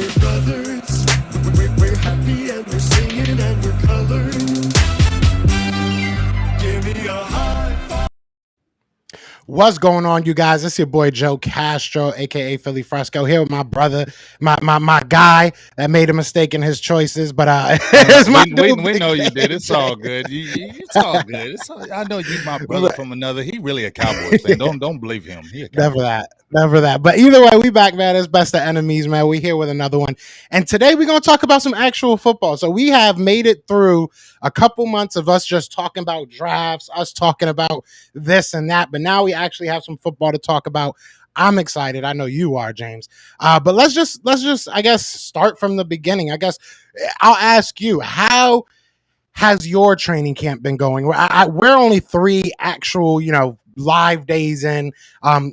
we're brothers. We're happy and we're singing and we're colored. Give me a high five. What's going on, you guys? It's your boy Joe Castro, aka Philly Fresco, here with my brother, my guy that made a mistake in his choices, but it's my dude, We Big know you did. It's all KJ. good. It's all good. I know you, my brother from another. He really a Cowboys fan. Don't believe him. He a Never Cowboys fan. that. Never that. But either way, we back, man. It's best of enemies, man. We here with another one. And today we're going to talk about some actual football. So we have made it through a couple months of us just talking about drafts, us talking about this and that. But now we actually have some football to talk about. I'm excited. I know you are, James. But let's just I guess start from the beginning. I guess I'll ask you, how has your training camp been going? We're only 3 actual, live days in.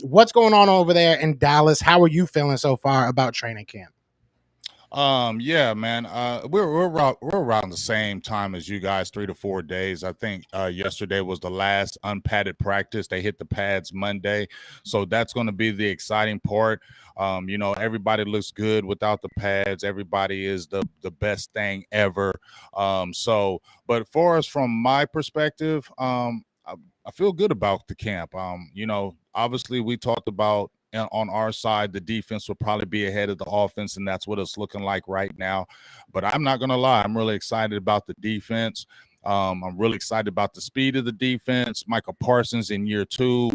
What's going on over there in Dallas? How are you feeling so far about training camp? Yeah, man. We're around the same time as you guys, 3 to 4 days. I think yesterday was the last unpadded practice. They hit the pads Monday, so that's going to be the exciting part. Everybody looks good without the pads. Everybody is the best thing ever. But for us, from my perspective, I feel good about the camp. Obviously we talked about on our side, the defense will probably be ahead of the offense, and that's what it's looking like right now. But I'm not going to lie, I'm really excited about the defense. I'm really excited about the speed of the defense. Michael Parsons in year 2.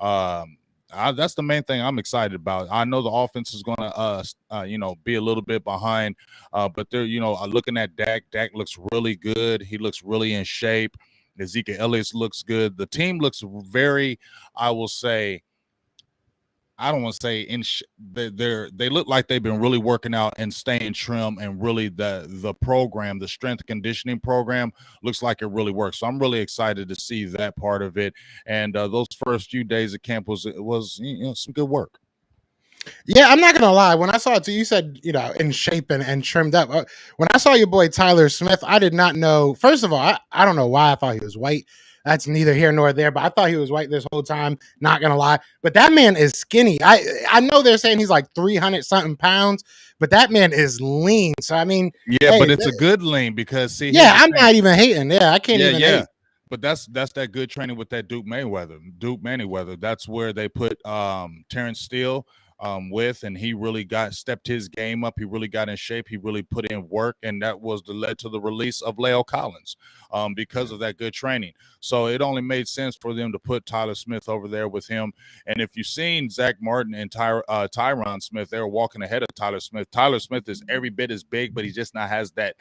That's the main thing I'm excited about. I know the offense is going to, be a little bit behind, but they're, looking at Dak. Dak looks really good. He looks really in shape. Ezekiel Elliott looks good. The team looks very, I will say, I don't want to say they look like they've been really working out and staying trim, and really the program, the strength conditioning program, looks like it really works. So I'm really excited to see that part of it. And those first few days of camp was some good work. Yeah, I'm not gonna lie. When I saw it, too, you said in shape and trimmed up. When I saw your boy Tyler Smith, I did not know. First of all, I don't know why I thought he was white. That's neither here nor there. But I thought he was white this whole time. Not gonna lie. But that man is skinny. I know they're saying he's like 300 something pounds, but that man is lean. So I mean, Yeah, hey, but it's a good lean because see, here's yeah, the I'm thing. not even hating. Yeah, I can't even Yeah. hate. But that's that good training with that Duke Manyweather. That's where they put Terrence Steele with, and he really stepped his game up. He really got in shape. He really put in work, and that was led to the release of Leo Collins because of that good training. So it only made sense for them to put Tyler Smith over there with him. And if you've seen Zach Martin and Tyron Smith, they were walking ahead of Tyler Smith. Tyler Smith is every bit as big, but he just not has that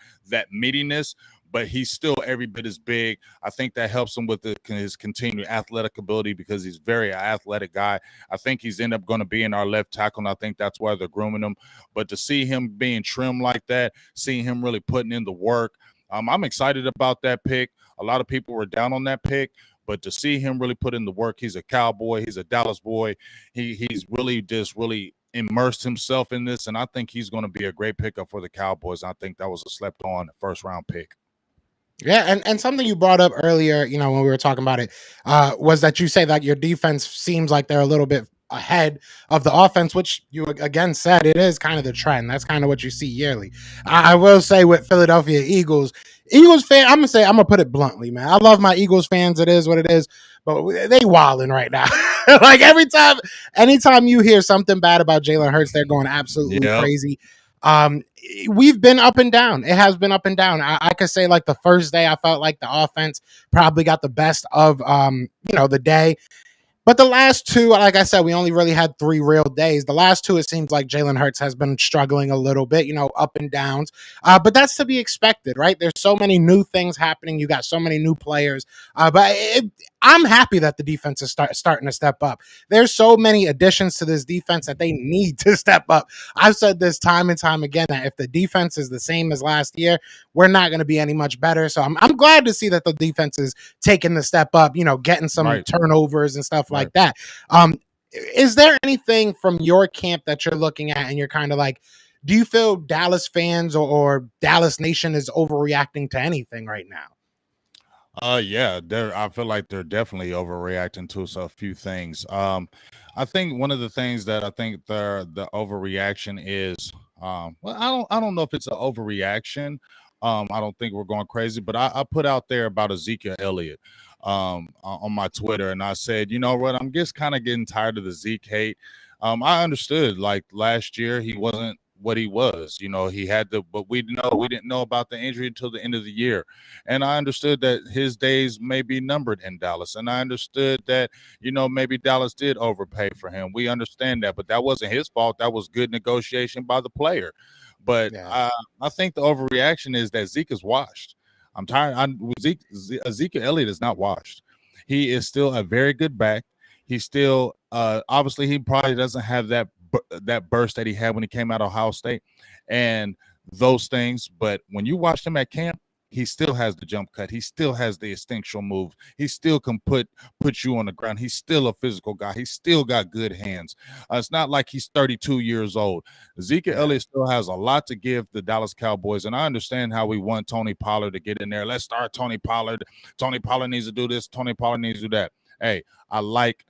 meatiness. But he's still every bit as big. I think that helps him with his continued athletic ability because he's very athletic guy. I think he's ended up going to be in our left tackle, and I think that's why they're grooming him. But to see him being trim like that, seeing him really putting in the work, I'm excited about that pick. A lot of people were down on that pick, but to see him really put in the work, he's a Cowboy, he's a Dallas boy. He's really immersed himself in this, and I think he's going to be a great pickup for the Cowboys. I think that was a slept-on first-round pick. Yeah, and something you brought up earlier, when we were talking about it, was that you say that your defense seems like they're a little bit ahead of the offense, which you again said it is kind of the trend. That's kind of what you see yearly. I will say with Philadelphia Eagles fan, I'm gonna put it bluntly, man. I love my Eagles fans. It is what it is, but they wilding right now. Like anytime you hear something bad about Jalen Hurts, they're going absolutely crazy. We've been up and down. It has been up and down. I could say like the first day, I felt like the offense probably got the best of the day. But the last 2, like I said, we only really had 3 real days. The last 2, it seems like Jalen Hurts has been struggling a little bit, up and downs. But that's to be expected, right? There's so many new things happening. You got so many new players. I'm happy that the defense is starting to step up. There's so many additions to this defense that they need to step up. I've said this time and time again that if the defense is the same as last year, we're not going to be any much better. So I'm glad to see that the defense is taking the step up, getting some turnovers and stuff like that. Is there anything from your camp that you're looking at and you're kind of like, do you feel Dallas fans or Dallas Nation is overreacting to anything right now? Yeah, I feel like they're definitely overreacting to a few things. I think one of the things that I think the overreaction is Well, I don't know if it's an overreaction. I don't think we're going crazy, but I put out there about Ezekiel Elliott on my Twitter, and I said, you know what, I'm just kind of getting tired of the Zeke hate. I understood like last year he wasn't what he was. You know, he had the, but we didn't know about the injury until the end of the year, and I understood that his days may be numbered in Dallas, and I understood that, you know, maybe Dallas did overpay for him. We understand that, but that wasn't his fault. That was good negotiation by the player. But Yeah. I think the overreaction is that Zeke is washed. I'm tired. Ezekiel Elliott is not washed. He is still a very good back. He's still obviously he probably doesn't have that burst that he had when he came out of Ohio State and those things. But when you watched him at camp, he still has the jump cut. He still has the instinctual move. He still can put you on the ground. He's still a physical guy. He's still got good hands. It's not like he's 32 years old. Ezekiel Elliott still has a lot to give the Dallas Cowboys, and I understand how we want Tony Pollard to get in there. Let's start Tony Pollard. Tony Pollard needs to do this. Tony Pollard needs to do that. Hey, I like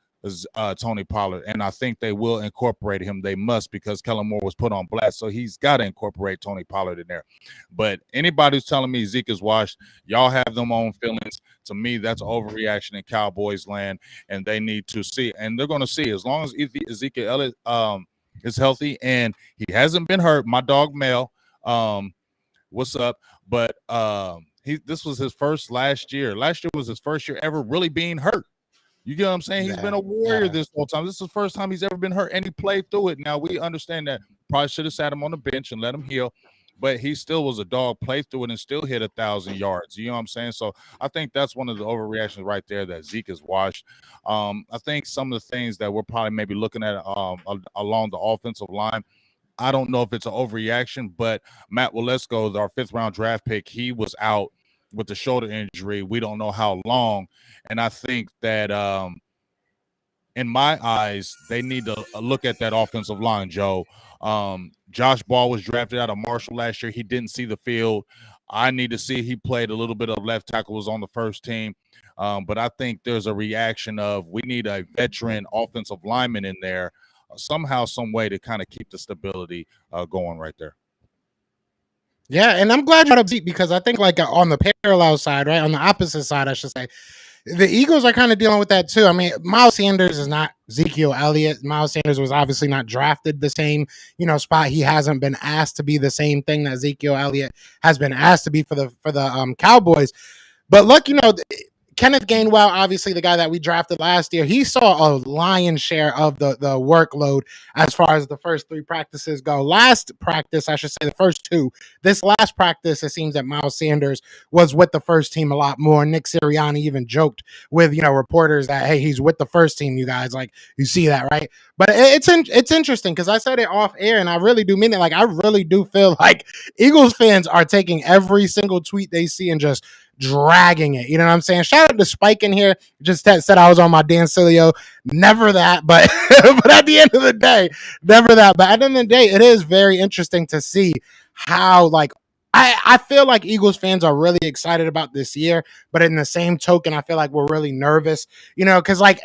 Tony Pollard, and I think they will incorporate him. They must, because Kellen Moore was put on blast, so he's got to incorporate Tony Pollard in there. But anybody who's telling me Zeke is washed, y'all have them own feelings. To me, that's overreaction in Cowboys land, and they need to see, and they're going to see, as long as Ezekiel Elliott is healthy and he hasn't been hurt. My dog Mel, what's up? But this was his first last year. Last year was his first year ever really being hurt. You get what I'm saying? He's been a warrior this whole time. This is the first time he's ever been hurt, and he played through it. Now, we understand that probably should have sat him on the bench and let him heal, but he still was a dog, played through it, and still hit 1,000 yards. You know what I'm saying? So I think that's one of the overreactions right there, that Zeke is washed. I think some of the things that we're probably maybe looking at along the offensive line, I don't know if it's an overreaction, but Matt Waletzko, our 5th-round draft pick, he was out with the shoulder injury. We don't know how long. And I think that in my eyes, they need to look at that offensive line, Joe. Josh Ball was drafted out of Marshall last year. He didn't see the field. I need to see, he played a little bit of left tackle, was on the first team. But I think there's a reaction of, we need a veteran offensive lineman in there somehow, some way, to kind of keep the stability going right there. Yeah, and I'm glad you brought up Zeke, because I think, like, on the parallel side, right, on the opposite side, I should say, the Eagles are kind of dealing with that too. I mean, Miles Sanders is not Ezekiel Elliott. Miles Sanders was obviously not drafted the same, spot. He hasn't been asked to be the same thing that Ezekiel Elliott has been asked to be for the Cowboys. But look, Kenneth Gainwell, obviously the guy that we drafted last year, he saw a lion's share of the workload as far as the first 3 practices go. Last practice, I should say, the first 2. This last practice, it seems that Miles Sanders was with the first team a lot more. Nick Sirianni even joked with, reporters that, hey, he's with the first team, you guys. Like, you see that, right? But it's interesting, because I said it off air, and I really do mean it. Like, I really do feel like Eagles fans are taking every single tweet they see and just dragging it. You know what I'm saying? Shout out to Spike in here. Just said I was on my Dan Silio. Never that, but but at the end of the day, never that. But at the end of the day, it is very interesting to see how, like, I feel like Eagles fans are really excited about this year, but in the same token, I feel like we're really nervous, because, like,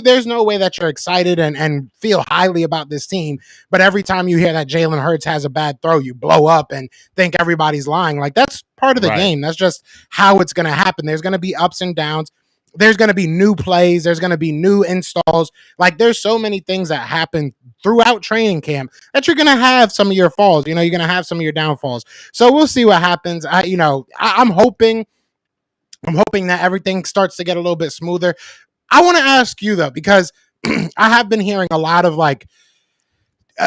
there's no way that you're excited and feel highly about this team, but every time you hear that Jalen Hurts has a bad throw, you blow up and think everybody's lying. Like, that's part of the game. That's just how it's going to happen. There's going to be ups and downs. There's going to be new plays. There's going to be new installs. Like, there's so many things that happen throughout training camp that you're going to have some of your falls. You're going to have some of your downfalls. So we'll see what happens. I'm hoping that everything starts to get a little bit smoother. I want to ask you, though, because I have been hearing a lot of, like,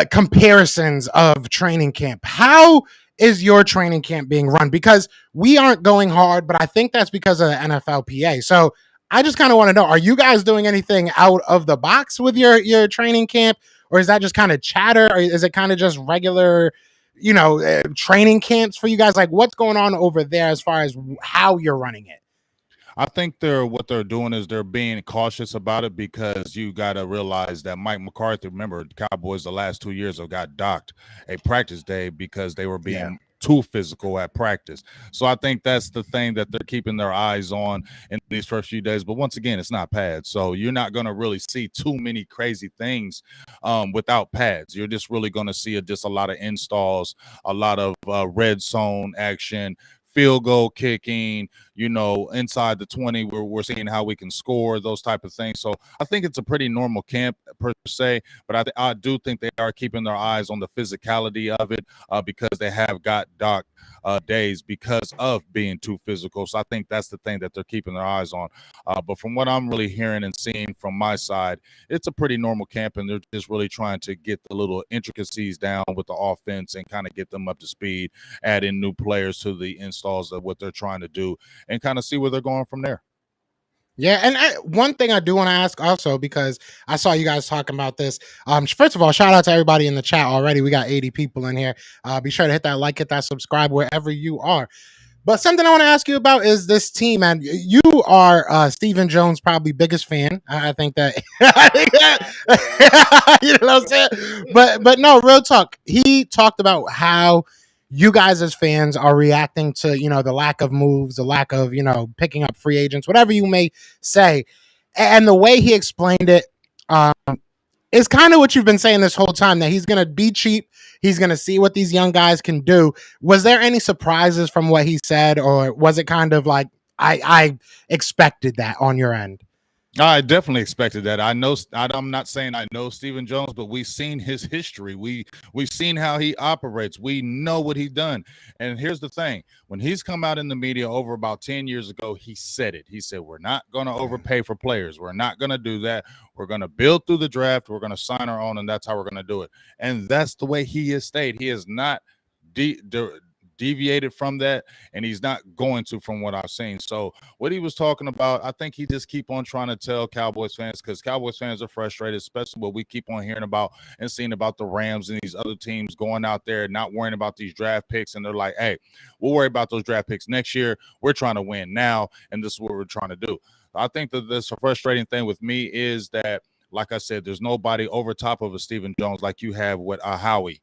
comparisons of training camp. How is your training camp being run? Because we aren't going hard, but I think that's because of the NFLPA. So I just kind of want to know, are you guys doing anything out of the box with your training camp, or is that just kind of chatter, or is it kind of just regular, training camps for you guys? Like, what's going on over there as far as how you're running it? I think what they're doing is they're being cautious about it, because you got to realize that Mike McCarthy, remember, the Cowboys the last 2 years have got docked a practice day because they were being too physical at practice. So I think that's the thing that they're keeping their eyes on in these first few days. But once again, it's not pads. So you're not going to really see too many crazy things without pads. You're just really going to see just a lot of installs, a lot of red zone action, field goal kicking, inside the 20, we're seeing how we can score, those type of things. So I think it's a pretty normal camp per se, but I do think they are keeping their eyes on the physicality of it because they have got doc days because of being too physical. So I think that's the thing that they're keeping their eyes on. But from what I'm really hearing and seeing from my side, it's a pretty normal camp, and they're just really trying to get the little intricacies down with the offense and kind of get them up to speed, add in new players to the installs of what they're trying to do, and kind of see where they're going from there. Yeah, and one thing I do want to ask also, because I saw you guys talking about this. First of all, shout out to everybody in the chat already. We got 80 people in here. Be sure to hit that like, hit that subscribe wherever you are. But something I want to ask you about is this team, and you are Stephen Jones' probably biggest fan. I think that, you know what I'm saying. But no, real talk. He talked about how you guys as fans are reacting to the lack of moves, the lack of picking up free agents, whatever you may say, and the way he explained it. Is kind of what you've been saying this whole time, that he's going to be cheap. He's going to see what these young guys can do. Was there any surprises from what he said, or was it kind of like, I expected that on your end? I definitely expected that. I'm not saying I know Stephen Jones, but we've seen his history. We've seen how he operates. We know what he's done. And here's the thing. When he's come out in the media over about 10 years ago, he said it. He said, we're not going to overpay for players. We're not going to do that. We're going to build through the draft. We're going to sign our own, and that's how we're going to do it. And that's the way he has stayed. He has not deviated from that, and he's not going to, from what I've seen. So what he was talking about, I think he just keep on trying to tell Cowboys fans, because Cowboys fans are frustrated, especially what we keep on hearing about and seeing about the Rams and these other teams going out there not worrying about these draft picks, and they're like, hey, we'll worry about those draft picks next year. We're trying to win now, and this is what we're trying to do. I think that this frustrating thing with me is that, like I said, there's nobody over top of a Stephen Jones like you have with Howie.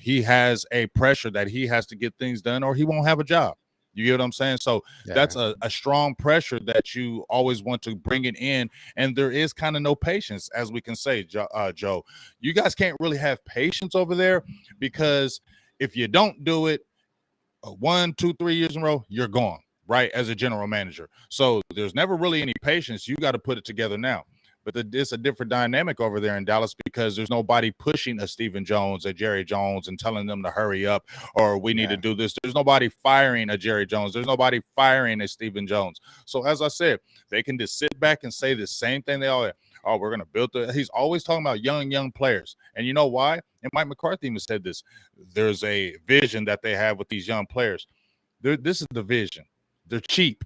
He has a pressure that he has to get things done or he won't have a job. You get what I'm saying? So that's a strong pressure that you always want to bring it in. And there is kind of no patience, as we can say, Joe. You guys can't really have patience over there, because if you don't do it 1, 2, 3 years in a row, you're gone, right, as a general manager. So there's never really any patience. You got to put it together now. But it's a different dynamic over there in Dallas, because there's nobody pushing a Stephen Jones, a Jerry Jones, and telling them to hurry up, or we need to do this. There's nobody firing a Jerry Jones. There's nobody firing a Stephen Jones. So as I said, they can just sit back and say the same thing they always, oh, we're going to build he's always talking about young players. And you know why? And Mike McCarthy even said this. There's a vision that they have with these young players. This is the vision. They're cheap.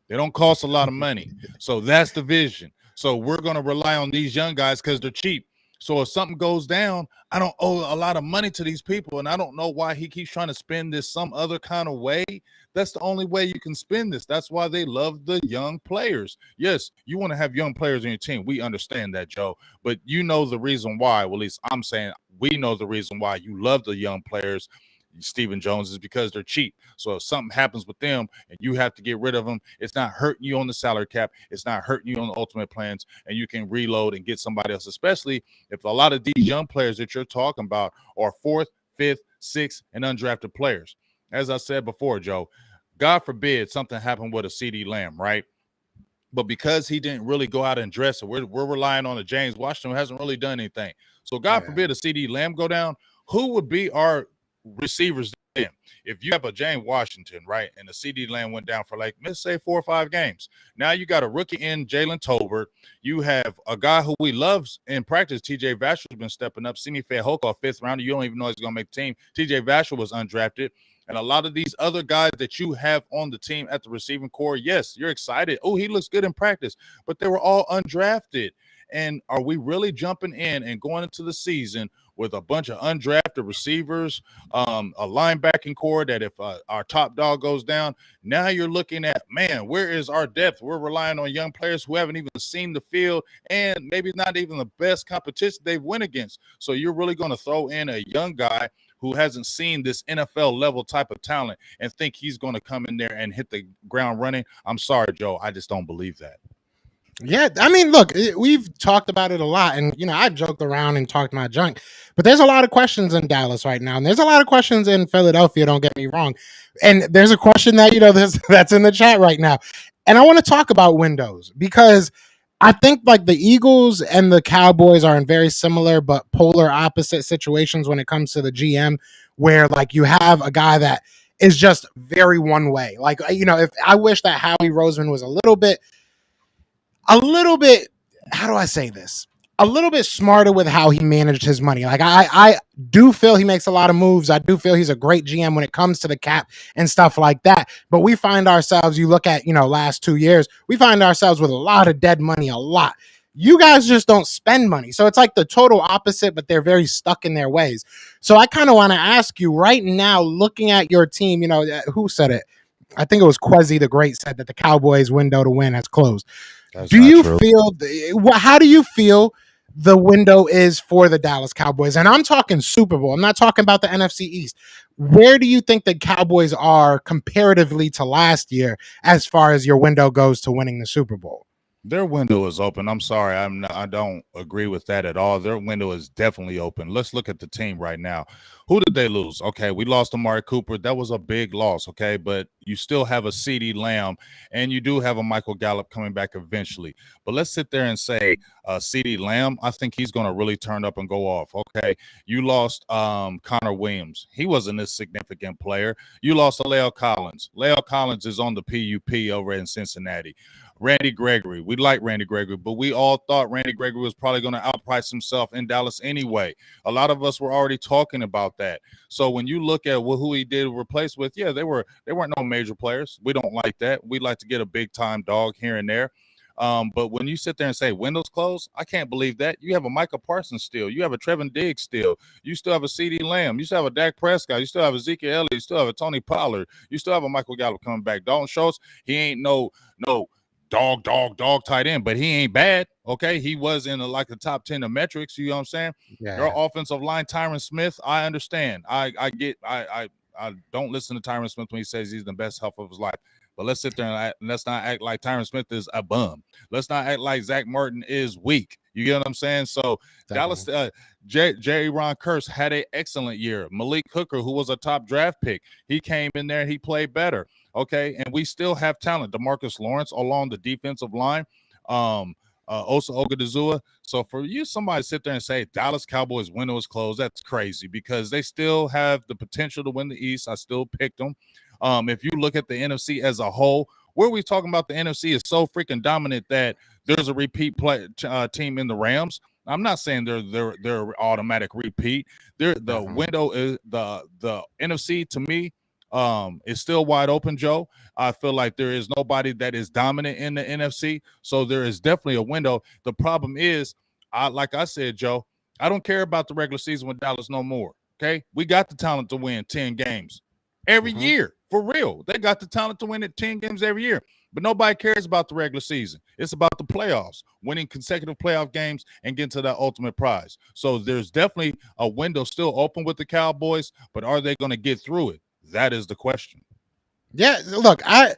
They don't cost a lot of money. So that's the vision. So we're going to rely on these young guys because they're cheap. So if something goes down, I don't owe a lot of money to these people, and I don't know why he keeps trying to spend this some other kind of way. That's the only way you can spend this. That's why they love the young players. Yes, you want to have young players on your team. We understand that, Joe. But you know the reason why. Well, at least I'm saying we know the reason why you love the young players, Stephen Jones, is because they're cheap. So if something happens with them and you have to get rid of them, it's not hurting you on the salary cap. It's not hurting you on the ultimate plans, and you can reload and get somebody else, especially if a lot of these young players that you're talking about are 4th, 5th, 6th, and undrafted players. As I said before, Joe, God forbid something happened with a CeeDee Lamb, right? But because he didn't really go out and dress, so we're relying on a James Washington who hasn't really done anything. So God forbid a CeeDee Lamb go down, who would be our receivers then? If you have a James Washington, right, and the CeeDee Lamb went down for, like, let's say 4 or 5 games. Now you got a rookie in Jalen Tolbert. You have a guy who we love in practice, TJ Vasher's been stepping up. Simi Fehoko, 5th rounder. You don't even know he's going to make the team. TJ Vasher was undrafted. And a lot of these other guys that you have on the team at the receiving core, yes, you're excited. Oh, he looks good in practice. But they were all undrafted. And are we really jumping in and going into the season with a bunch of undrafted receivers, a linebacking core that if our top dog goes down, now you're looking at, man, where is our depth? We're relying on young players who haven't even seen the field and maybe not even the best competition they've went against. So you're really going to throw in a young guy who hasn't seen this NFL level type of talent and think he's going to come in there and hit the ground running. I'm sorry, Joe. I just don't believe that. Yeah, I mean, look, we've talked about it a lot, and I joked around and talked my junk, but there's a lot of questions in Dallas right now, and there's a lot of questions in Philadelphia. Don't get me wrong, and there's a question that that's in the chat right now, and I want to talk about windows because I think like the Eagles and the Cowboys are in very similar but polar opposite situations when it comes to the GM, where like you have a guy that is just very one way. Like if I wish that Howie Roseman was a little bit, how do I say this? A little bit smarter with how he managed his money. Like I do feel he makes a lot of moves. I do feel he's a great GM when it comes to the cap and stuff like that. But we find ourselves, you look at, last 2 years, we find ourselves with a lot of dead money, a lot. You guys just don't spend money. So it's like the total opposite, but they're very stuck in their ways. So I kind of want to ask you right now, looking at your team, who said it? I think it was Quezzy the Great said that the Cowboys' window to win has closed. That's do not you true. feel how do you feel the window is for the Dallas Cowboys? And I'm talking Super Bowl. I'm not talking about the NFC East. Where do you think the Cowboys are comparatively to last year as far as your window goes to winning the Super Bowl? Their window is open. I'm sorry. I don't agree with that at all. Their window is definitely open. Let's look at the team right now. Who did they lose? Okay, we lost Amari Cooper. That was a big loss, okay? But you still have a CeeDee Lamb, and you do have a Michael Gallup coming back eventually. But let's sit there and say CeeDee Lamb, I think he's going to really turn up and go off, okay? You lost Connor Williams. He wasn't a significant player. You lost La'el Collins. La'el Collins is on the PUP over in Cincinnati. Randy Gregory. We like Randy Gregory, but we all thought Randy Gregory was probably going to outprice himself in Dallas anyway. A lot of us were already talking about that. So when you look at who he did replace with, yeah, they weren't no major players. We don't like that. We like to get a big time dog here and there. But when you sit there and say windows closed, I can't believe that. You have a Micah Parsons still. You have a Trevin Diggs still. You still have a CeeDee Lamb. You still have a Dak Prescott. You still have Ezekiel Elliott. You still have a Tony Pollard. You still have a Michael Gallup coming back. Dalton Schultz, he ain't no dog tight end, but he ain't bad. Okay, he was in the top 10 of metrics. You know what I'm saying? Yeah. Your offensive line, Tyron Smith. I understand. I don't listen to Tyron Smith when he says he's the best health of his life. But let's sit there and let's not act like Tyron Smith is a bum. Let's not act like Zach Martin is weak. You get what I'm saying? So Dallas, Jerry Ron Curse had an excellent year. Malik Hooker, who was a top draft pick, he came in there and he played better. Okay, and we still have talent. DeMarcus Lawrence along the defensive line, Osa Ogadazua. So for you, somebody sit there and say Dallas Cowboys window is closed, that's crazy because they still have the potential to win the East. I still picked them. If you look at the NFC as a whole, where we talking about the NFC is so freaking dominant that there's a repeat team in the Rams. I'm not saying they're automatic repeat. The window is the NFC to me. Is still wide open, Joe. I feel like there is nobody that is dominant in the NFC, so there is definitely a window. The problem is, like I said, Joe, I don't care about the regular season with Dallas no more. Okay, we got the talent to win 10 games every year, for real. They got the talent to win it 10 games every year, but nobody cares about the regular season. It's about the playoffs, winning consecutive playoff games and getting to that ultimate prize. So there's definitely a window still open with the Cowboys, but are they going to get through it? That is the question. Yeah, look, I'm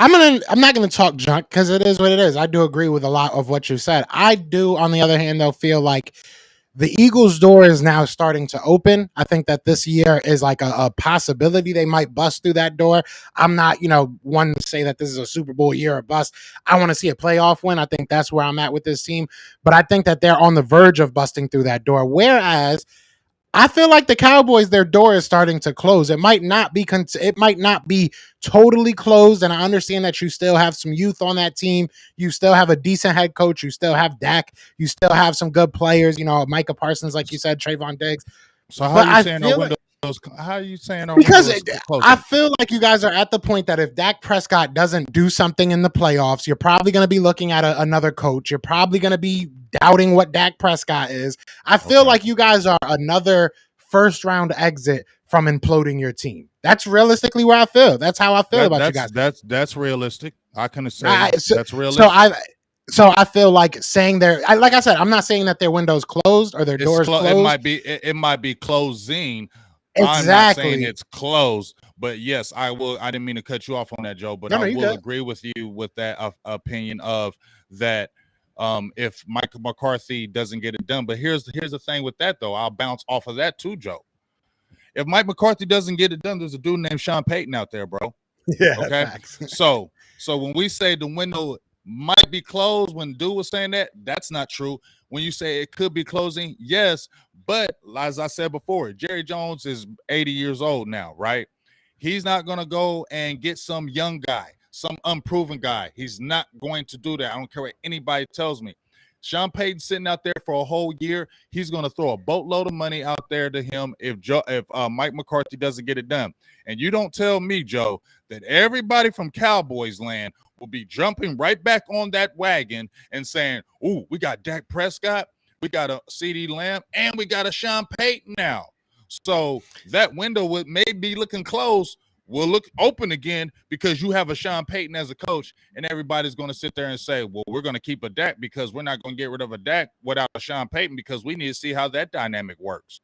not gonna talk junk because it is what it is. I do agree with a lot of what you said. I do, on the other hand, though, feel like the Eagles' door is now starting to open. I think that this year is like a possibility they might bust through that door. I'm not, one to say that this is a Super Bowl year or bust. I want to see a playoff win. I think that's where I'm at with this team. But I think that they're on the verge of busting through that door. Whereas I feel like the Cowboys, their door is starting to close. It might not be totally closed, and I understand that you still have some youth on that team. You still have a decent head coach. You still have Dak. You still have some good players. Micah Parsons, like you said, Trayvon Diggs. So how are you saying our window? How are you saying our because I feel like you guys are at the point that if Dak Prescott doesn't do something in the playoffs, you're probably going to be looking at another coach. You're probably going to be doubting what Dak Prescott is. I feel like you guys are another first round exit from imploding your team. That's realistically where I feel. That's how I feel about you guys. That's realistic. I can say that's realistic. So I feel like saying like I said, I'm not saying that their window's closed or their door's closed. It might be closing, I'm not saying Exactly. it's closed, but yes, I will. I didn't mean to cut you off on that, Joe, but No, I no, you will good. agree with you with that opinion of that. If Mike McCarthy doesn't get it done, but here's the thing with that though. I'll bounce off of that too, Joe. If Mike McCarthy doesn't get it done, there's a dude named Sean Payton out there, bro. Yeah, Okay, facts. so when we say the window might be closed, when dude was saying that, that's not true. When you say it could be closing, yes, but as I said before, Jerry Jones is 80 years old now, right? He's not gonna go and get some young guy, some unproven guy. He's not going to do that. I don't care what anybody tells me. Sean Payton sitting out there for a whole year. He's going to throw a boatload of money out there to him if Mike McCarthy doesn't get it done. And you don't tell me, Joe, that everybody from Cowboys land will be jumping right back on that wagon and saying, "Ooh, we got Dak Prescott, we got a CD Lamb, and we got a Sean Payton now." So that window may be looking closed, will look open again because you have a Sean Payton as a coach, and everybody's going to sit there and say, "Well, we're going to keep a Dak because we're not going to get rid of a Dak without a Sean Payton because we need to see how that dynamic works."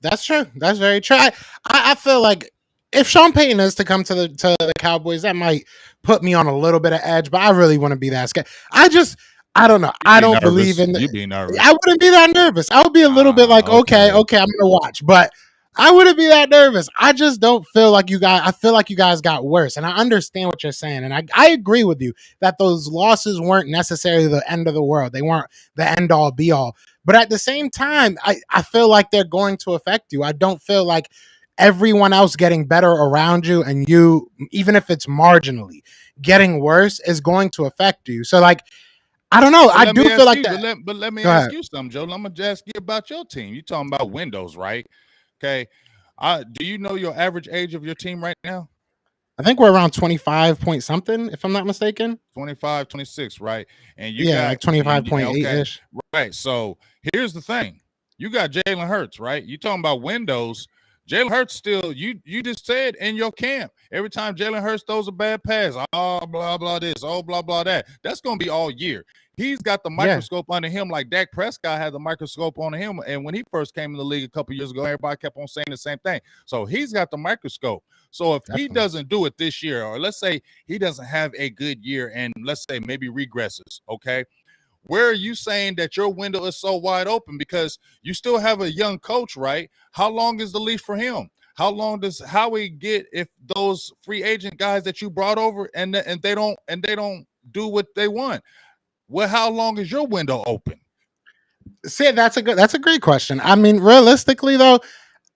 That's true. That's very true. I feel like if Sean Payton is to come to the Cowboys, that might put me on a little bit of edge, but I really want to be that scared. I don't know. You I be don't believe nervous. in. You be I nervous. wouldn't be that nervous. I would be a little bit like, okay, Okay. okay, I'm gonna watch, but I wouldn't be that nervous. I just don't feel like you guys. I feel like you guys got worse, and I understand what you're saying, and I agree with you that those losses weren't necessarily the end of the world. They weren't the end all be all. But at the same time, I feel like they're going to affect you. I don't feel like everyone else getting better around you and you, even if it's marginally, getting worse is going to affect you. So like, I don't know. But I let do me feel ask like you, that. but let me Go ask ahead. you something, Joe. I'm gonna ask you about your team. You talking about windows, right? Okay. Do you know your average age of your team right now? I think we're around 25 point something, if I'm not mistaken. 25, 26, right? And you Yeah, got like 25.8 okay, ish. right. So here's the thing: you got Jalen Hurts, right? You talking about windows? Jalen Hurts still. You just said in your camp every time Jalen Hurts throws a bad pass, oh blah blah this, oh blah blah that. That's gonna be all year. He's got the Yeah, microscope under him, like Dak Prescott had the microscope on him. And when he first came in the league a couple years ago, everybody kept on saying the same thing. So he's got the microscope. So if he definitely. doesn't do it this year, or let's say he doesn't have a good year and let's say maybe regresses, okay? Where are you saying that your window is so wide open? Because you still have a young coach, right? How long is the leash for him? How long does Howie get if those free agent guys that you brought over and they don't do what they want? Well, how long is your window open? See, that's a great question. I mean, realistically though,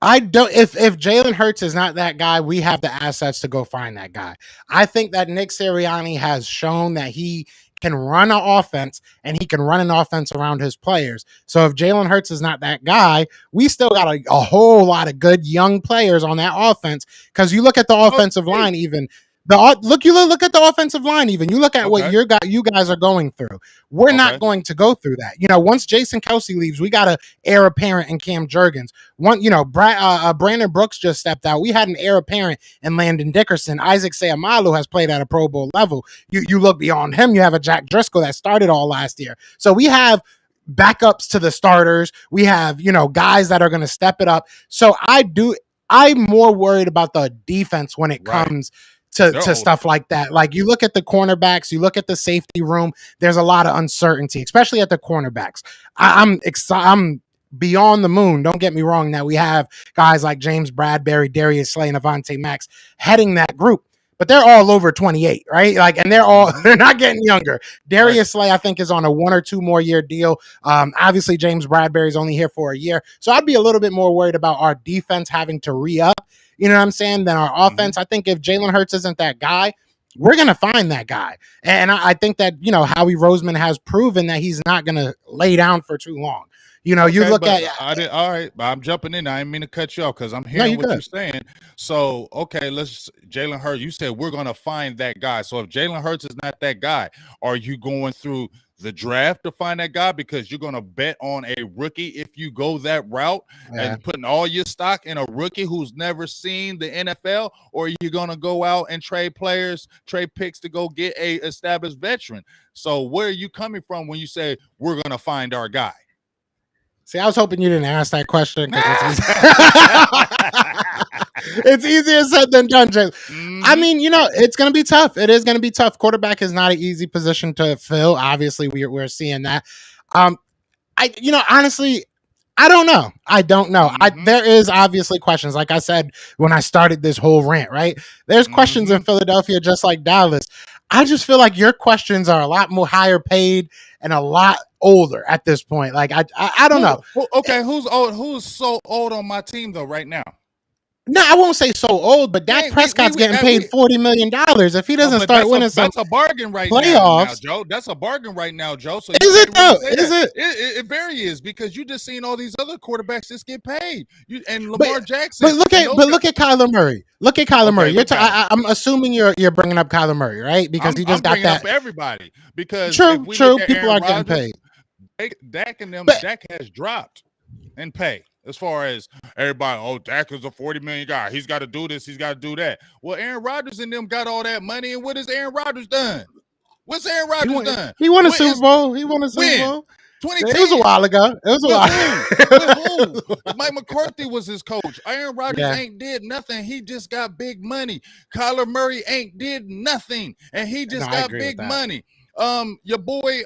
I don't. If Jalen Hurts is not that guy, we have the assets to go find that guy. I think that Nick Sirianni has shown that he can run an offense and he can run an offense around his players. So if Jalen Hurts is not that guy, we still got a whole lot of good young players on that offense. Because you look at the offensive Okay. line, even look at the offensive line. Even you look at what Okay. you guys are going through. We're not Okay. going to go through that. Once Jason Kelsey leaves, we got a heir apparent in Cam Jurgens. Brandon Brooks just stepped out. We had an heir apparent in Landon Dickerson. Isaac Seumalo has played at a Pro Bowl level. You look beyond him, you have a Jack Driscoll that started all last year. So we have backups to the starters. We have, guys that are going to step it up. So I'm more worried about the defense when it Right. comes to, They're to older. stuff like that. Like you look at the cornerbacks, you look at the safety room, there's a lot of uncertainty, especially at the cornerbacks. I'm excited. I'm beyond the moon. Don't get me wrong. That we have guys like James Bradbury, Darius Slay, and Avante Max heading that group, but they're all over 28, right? Like, and they're not getting younger. Right. Darius Slay, I think, is on a 1 or 2 more year deal. Obviously, James Bradbury's only here for a year, so I'd be a little bit more worried about our defense having to re-up. You know what I'm saying? Than our offense. I think if Jalen Hurts isn't that guy, we're going to find that guy. And I think that, Howie Roseman has proven that he's not going to lay down for too long. You Okay, look but at, I did all right. But I'm jumping in. I didn't mean to cut you off because I'm no, hearing you what you're good. saying. So, okay, let's Jalen Hurts. You said we're gonna find that guy. So if Jalen Hurts is not that guy, are you going through the draft to find that guy because you're gonna bet on a rookie if you go that route Yeah. and putting all your stock in a rookie who's never seen the NFL, or are you gonna go out and trade players, trade picks to go get a established veteran? So where are you coming from when you say we're gonna find our guy? See, I was hoping you didn't ask that question because it's easy. It's easier said than done, James. I Mhm. mean, it's going to be tough. It is going to be tough. Quarterback is not an easy position to fill. Obviously, we're seeing that. Um, honestly, I don't know. I don't know. Mhm. There is obviously questions. Like I said when I started this whole rant, right? There's questions in Mhm. Philadelphia just like Dallas. I just feel like your questions are a lot more higher paid and a lot older at this point. Like I don't know. Okay, who's old? Who's so old on my team though right now? No, I won't say so old, but Dak Prescott's getting paid $40 million. If he doesn't but start winning some that's a bargain right now, playoffs, Joe. That's a bargain right now, Joe. So you is it can't really though? say Is that. it? It very is because you just seen all these other quarterbacks just get paid. You and But Lamar Jackson but look and at those but guys. look at Kyler Murray. Look at Kyler Murray. Okay, look at him. I'm assuming you're bringing up Kyler Murray, right? Because he just I'm got bringing that. up everybody because if True, we look true. at People Aaron are getting Rodgers, paid, but Dak has dropped in pay as far as everybody. Oh, Dak is a 40 million guy. He's got to do this. He's got to do that. Well, Aaron Rodgers and them got all that money, and what has Aaron Rodgers done? What's Aaron he Rodgers won. done? He won a What Super is Bowl. He won a Super when Bowl. It was a 2010? while ago. It was a With while. who? With who? Mike McCarthy was his coach. Aaron Rodgers Yeah, ain't did nothing. He just got big money. Kyler Murray ain't did nothing, and he no, just I got agree with big that. money. Your boy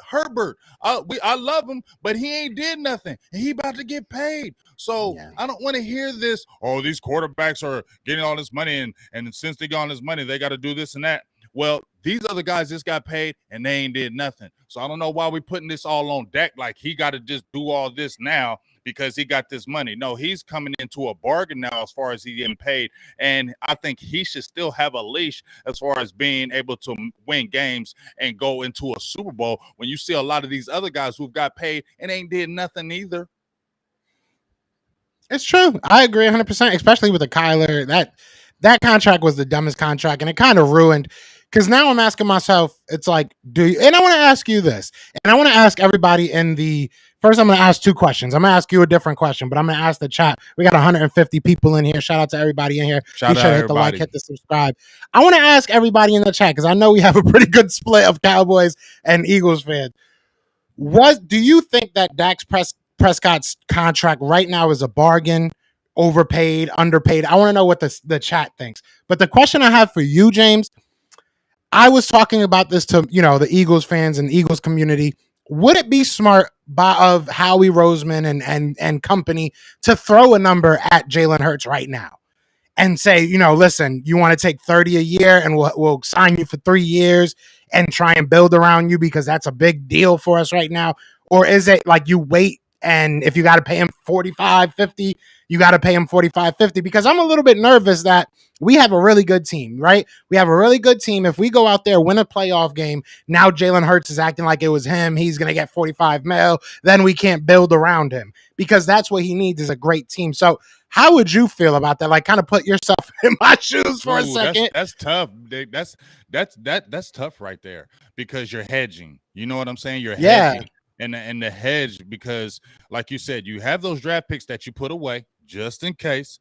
Herbert. I love him, but he ain't did nothing. And he about to get paid. So Yeah. I don't want to hear this. Oh, these quarterbacks are getting all this money, and since they got all this money, they got to do this and that. Well, these other guys just got paid and they ain't did nothing. So I don't know why we putting this all on Dak. Like he got to just do all this now because he got this money. No, he's coming into a bargain now as far as he getting paid. And I think he should still have a leash as far as being able to win games and go into a Super Bowl when you see a lot of these other guys who've got paid and ain't did nothing either. It's true. I agree 100%, especially with the Kyler. That contract was the dumbest contract, and it kind of ruined. Because now I'm asking myself, it's like, do you? And I want to ask you this, and I want to ask everybody in the. First, I'm going to ask two questions. I'm going to ask you a different question, but I'm going to ask the chat. We got 150 people in here. Shout out to everybody in here. Be Shout sure out to hit the like, everybody. hit the subscribe. I want to ask everybody in the chat because I know we have a pretty good split of Cowboys and Eagles fans. Do you think that Prescott's contract right now is a bargain, overpaid, underpaid? I want to know what the chat thinks. But the question I have for you, James, I was talking about this to the Eagles fans and Eagles community. Would it be smart of Howie Roseman and company to throw a number at Jalen Hurts right now? And say, listen, you want to take 30 a year and we'll sign you for 3 years and try and build around you because that's a big deal for us right now? Or is it like you wait and if you got to pay him 45, 50, you got to pay him 45, 50? Because I'm a little bit nervous that we have a really good team, right? We have a really good team. If we go out there, win a playoff game, now Jalen Hurts is acting like it was him. He's going to get 45 mil. Then we can't build around him because that's what he needs is a great team. So how would you feel about that? Like, kind of put yourself in my shoes for a Ooh, second. that's tough. That's tough right there because you're hedging. You know what I'm saying? You're Yeah, hedging and the hedge because, like you said, you have those draft picks that you put away just in case.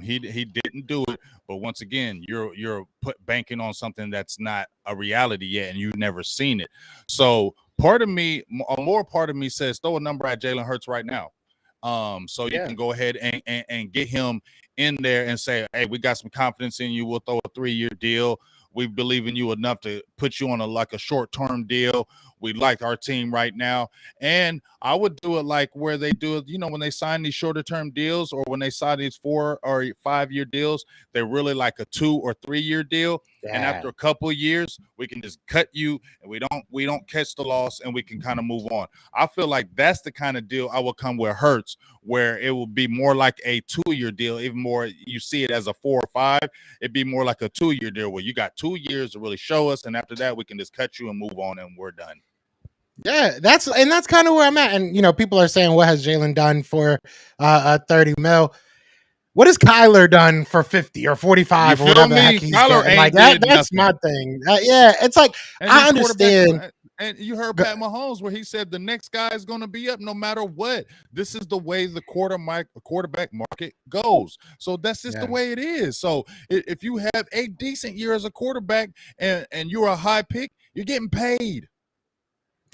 He didn't do it, but once again, you're banking on something that's not a reality yet, and you've never seen it. So part of me, more part of me says throw a number at Jalen Hurts right now. So you yeah, can go ahead and get him in there and say, hey, we got some confidence in you. We'll throw a 3-year deal. We believe in you enough to put you on a short-term deal. We like our team right now. And I would do it like where they do it, when they sign these shorter term deals or when they sign these 4 or 5-year deals, they're really like a 2 or 3-year deal. And yeah. after a couple of years, we can just cut you and we don't catch the loss and we can kind of move on. I feel like that's the kind of deal I will come with Hurts, where it will be more like a 2-year deal. Even more, you see it as a 4 or 5. It'd be more like a 2-year deal where you got 2 years to really show us, and after that, we can just cut you and move on, and we're done. Yeah, that's kind of where I'm at. And people are saying, what has Jalen done for 30 mil? What has Kyler done for 50 or You 45 or feel whatever the heck me? he's Kyler getting? Like ain't that, did that's nothing. my thing. Yeah, it's like And I these quarterbacks, understand. and you heard Pat Mahomes where he said the next guy is going to be up no matter what. This is the way the quarterback market goes. So that's just the Yeah. way it is. So if you have a decent year as a quarterback and you're a high pick, you're getting paid.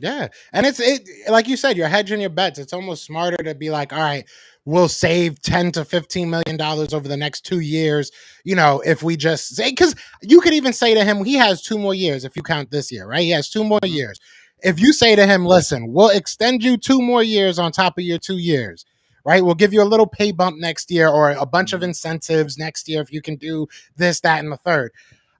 Yeah. And it like you said, you're hedging your bets. It's almost smarter to be like, all right, we'll save 10 to $15 million over the next 2 years. If we just say, because you could even say to him, he has 2 more years if you count this year, right? He has 2 more years. If you say to him, listen, we'll extend you 2 more years on top of your 2 years, right? We'll give you a little pay bump next year or a bunch of incentives next year if you can do this, that, and the third.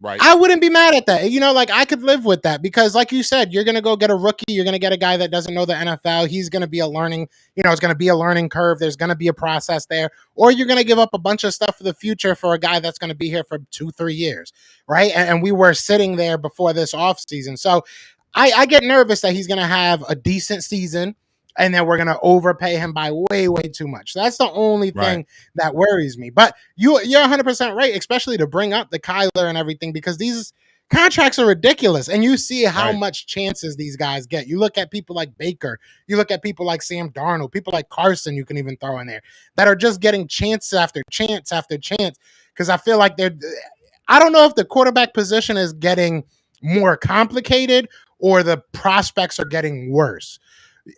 Right. I wouldn't be mad at that. Like I could live with that because, like you said, you're going to go get a rookie. You're going to get a guy that doesn't know the NFL. He's going to be it's going to be a learning curve. There's going to be a process there. Or you're going to give up a bunch of stuff for the future for a guy that's going to be here for 2-3 years. Right. And we were sitting there before this offseason. So I get nervous that he's going to have a decent season and then we're going to overpay him by way, way too much. So that's the only thing that worries me. But you're 100% right, especially to bring up the Kyler and everything, because these contracts are ridiculous. And you see how much chances these guys get. You look at people like Baker, you look at people like Sam Darnold, people like Carson, you can even throw in there, that are just getting chance after chance after chance. Because I feel like I don't know if the quarterback position is getting more complicated or the prospects are getting worse.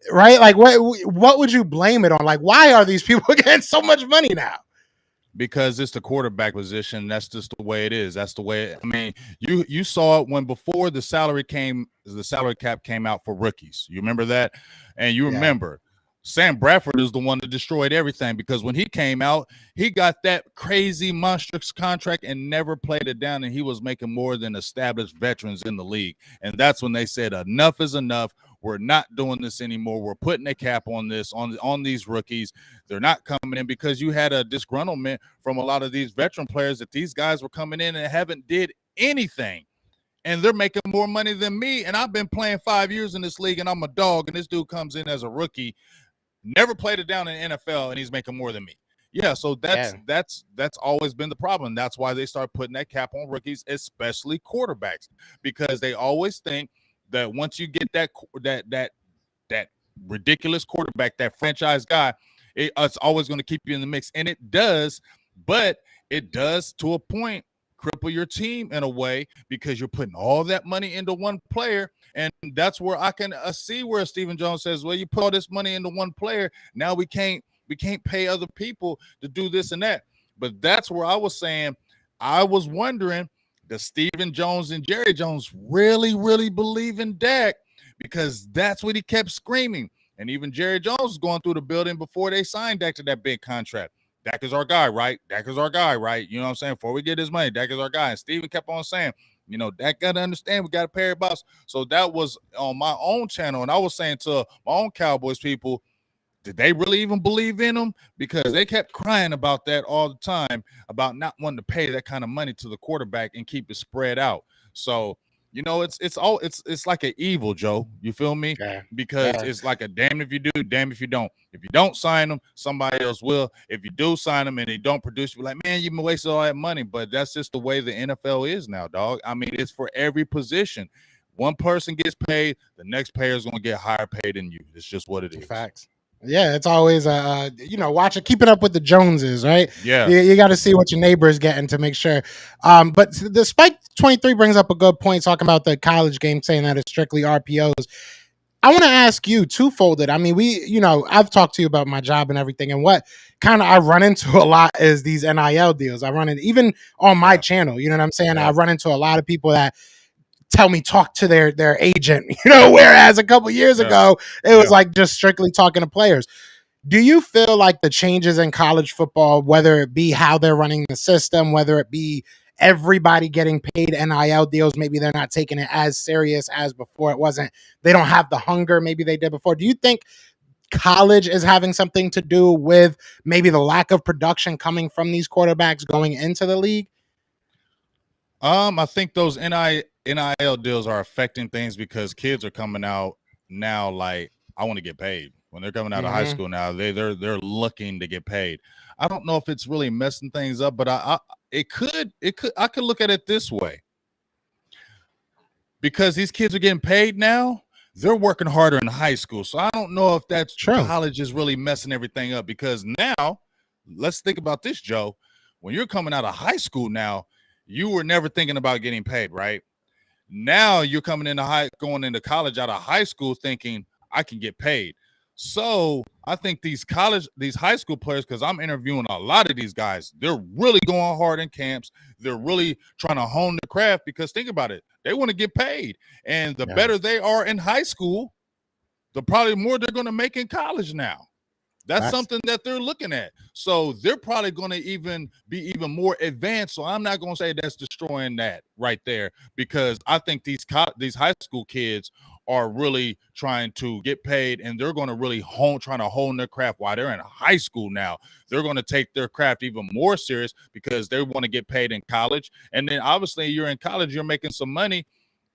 Right? Like what would you blame it on? Like, why are these people getting so much money now? Because it's the quarterback position. That's just the way it is. That's the way. I mean, you saw it when before the salary cap came out for rookies. You remember that, and you remember Sam Bradford is the one that destroyed everything because when he came out, he got that crazy monstrous contract and never played it down, and he was making more than established veterans in the league. And that's when they said enough is enough. We're not doing this anymore. We're putting a cap on this, on these rookies. They're not coming in because you had a disgruntlement from a lot of these veteran players that these guys were coming in and haven't did anything. And they're making more money than me. And I've been playing 5 years in this league, and I'm a dog. And this dude comes in as a rookie, never played it down in the NFL, and he's making more than me. Yeah, so that's always been the problem. That's why they start putting that cap on rookies, especially quarterbacks, because they always think that once you get that ridiculous quarterback, that franchise guy, it's always going to keep you in the mix. And it does, but it does to a point cripple your team in a way because you're putting all that money into one player. And that's where I can see where Stephen Jones says, well, you put all this money into one player. Now we can't pay other people to do this and that. But that's where I was saying, I was wondering, does Stephen Jones and Jerry Jones really, really believe in Dak? Because that's what he kept screaming. And even Jerry Jones was going through the building before they signed Dak to that big contract. Dak is our guy, right? Dak is our guy, right? You know what I'm saying? Before we get his money, Dak is our guy. And Stephen kept on saying, Dak got to understand we got to pay our boss. So that was on my own channel. And I was saying to my own Cowboys people, did they really even believe in him? Because they kept crying about that all the time, about not wanting to pay that kind of money to the quarterback and keep it spread out. So, it's like an evil, Joe. You feel me? Because it's like a damn if you do, damn if you don't. If you don't sign them, somebody else will. If you do sign them and they don't produce, you're like, man, you've been wasting all that money. But that's just the way the NFL is now, dog. I mean, it's for every position. One person gets paid, the next player is going to get higher paid than you. It's just what it is. Facts. Yeah, it's always keeping up with the Joneses, right? Yeah, you got to see what your neighbor is getting to make sure. But the Spike 23 brings up a good point talking about the college game, saying that it's strictly RPOs. I want to ask you twofolded. I mean, I've talked to you about my job and everything, and what kind of I run into a lot is these NIL deals. I run into even on my channel. You know what I'm saying? I run into a lot of people that tell me talk to their agent, whereas a couple years ago it was like just strictly talking to players. Do you feel like the changes in college football, whether it be how they're running the system, whether it be everybody getting paid NIL deals, maybe they're not taking it as serious as before? They don't have the hunger maybe they did before. Do you think college is having something to do with maybe the lack of production coming from these quarterbacks going into the league? I think those NIL deals are affecting things because kids are coming out now like, I want to get paid. When they're coming out of high school now, they're looking to get paid. I don't know if it's really messing things up, but I could look at it this way. Because these kids are getting paid now, they're working harder in high school. So I don't know if that's true. College is really messing everything up, because now, let's think about this, Joe. When you're coming out of high school now, you were never thinking about getting paid, right? Now you're going into college out of high school thinking I can get paid. So I think these high school players, because I'm interviewing a lot of these guys, they're really going hard in camps. They're really trying to hone the craft because think about it, they want to get paid. And the better they are in high school, the probably more they're going to make in college now. That's something that they're looking at. So they're probably going to be even more advanced. So I'm not going to say that's destroying that right there, because I think these high school kids are really trying to get paid, and they're going to really trying to hone their craft while they're in high school now. They're going to take their craft even more serious because they want to get paid in college. And then obviously you're in college, you're making some money.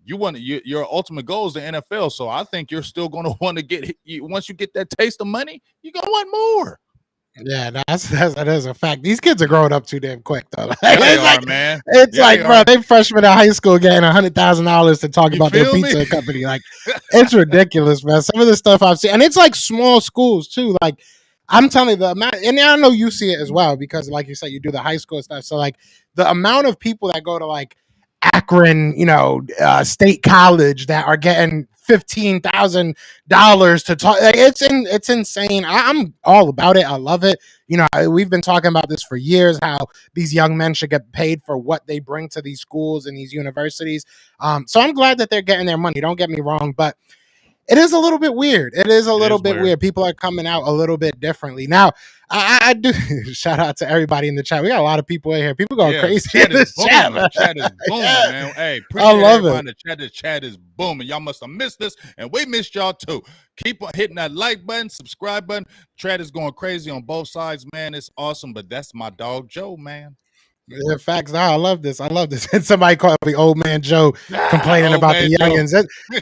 Your ultimate goal is the NFL. So I think you're still going to want to get, once you get that taste of money, you're going to want more. Yeah, that is a fact. These kids are growing up too damn quick, though. Yeah, they are, man. It's like, bro, they freshmen in high school getting $100,000 to talk about their feel me? pizza company. Like, it's ridiculous, man. Some of the stuff I've seen, and it's like small schools too. Like, I'm telling you, the amount, and I know you see it as well because, like you said, you do the high school stuff. So, like, the amount of people that go to like Akron, State College that are getting $15,000 to talk. Like, it's insane. I'm all about it. I love it. We've been talking about this for years. How these young men should get paid for what they bring to these schools and these universities. So I'm glad that they're getting their money. Don't get me wrong, but it is a little bit weird. It is a little bit weird. People are coming out a little bit differently. Now, I do shout out to everybody in the chat. We got a lot of people in here. People going crazy in this chat. The chat is booming, man. Hey, I love it. In the chat. The chat is booming. Y'all must have missed this, and we missed y'all too. Keep on hitting that like button, subscribe button. Chat is going crazy on both sides, man. It's awesome, but that's my dog Joe, man. Yeah, facts. I love this. And somebody called me Old Man Joe complaining about the youngins.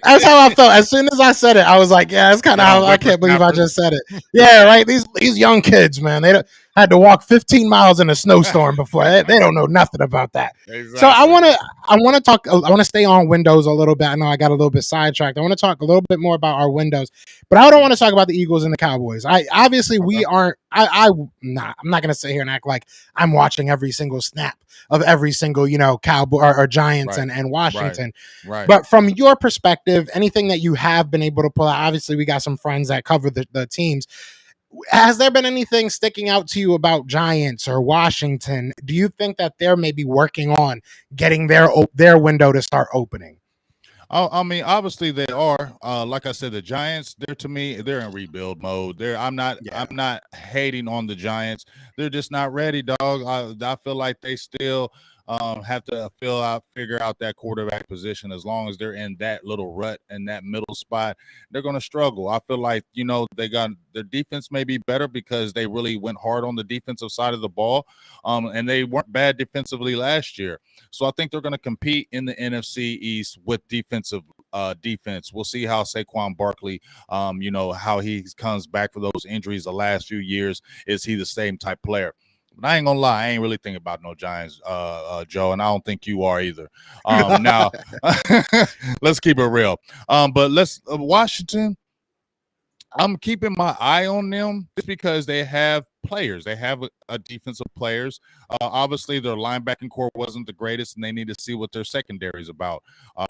That's how I felt. As soon as I said it, I was like, yeah, that's kind of how I can't believe I just said it. Yeah, right. These young kids, man, they had to walk 15 miles in a snowstorm before. They don't know nothing about that. Exactly. So I want to stay on Windows a little bit. I know I got a little bit sidetracked. I want to talk a little bit more about our Windows, but I don't want to talk about the Eagles and the Cowboys. We aren't. I'm not going to sit here and act like I'm watching every single snap of every single, Cowboy or Giants and Washington. Right. But from your perspective, anything that you have been able to pull out, obviously we got some friends that cover the teams. Has there been anything sticking out to you about Giants or Washington? Do you think that they're maybe working on getting their window to start opening? I mean, obviously they are. Like I said, the Giants, to me, they're in rebuild mode. I'm not hating on the Giants. They're just not ready, dog. I feel like they still have to figure out that quarterback position. As long as they're in that little rut and that middle spot, they're going to struggle. I feel like, they got their defense may be better because they really went hard on the defensive side of the ball. And they weren't bad defensively last year. So I think they're going to compete in the NFC East with defense. We'll see how Saquon Barkley, how he comes back for those injuries the last few years. Is he the same type player? But I ain't gonna lie, I ain't really thinking about no Giants, Joe, and I don't think you are either. Now, let's keep it real. But Washington, I'm keeping my eye on them just because they have players. They have a defensive players. Obviously, their linebacking core wasn't the greatest, and they need to see what their secondary is about.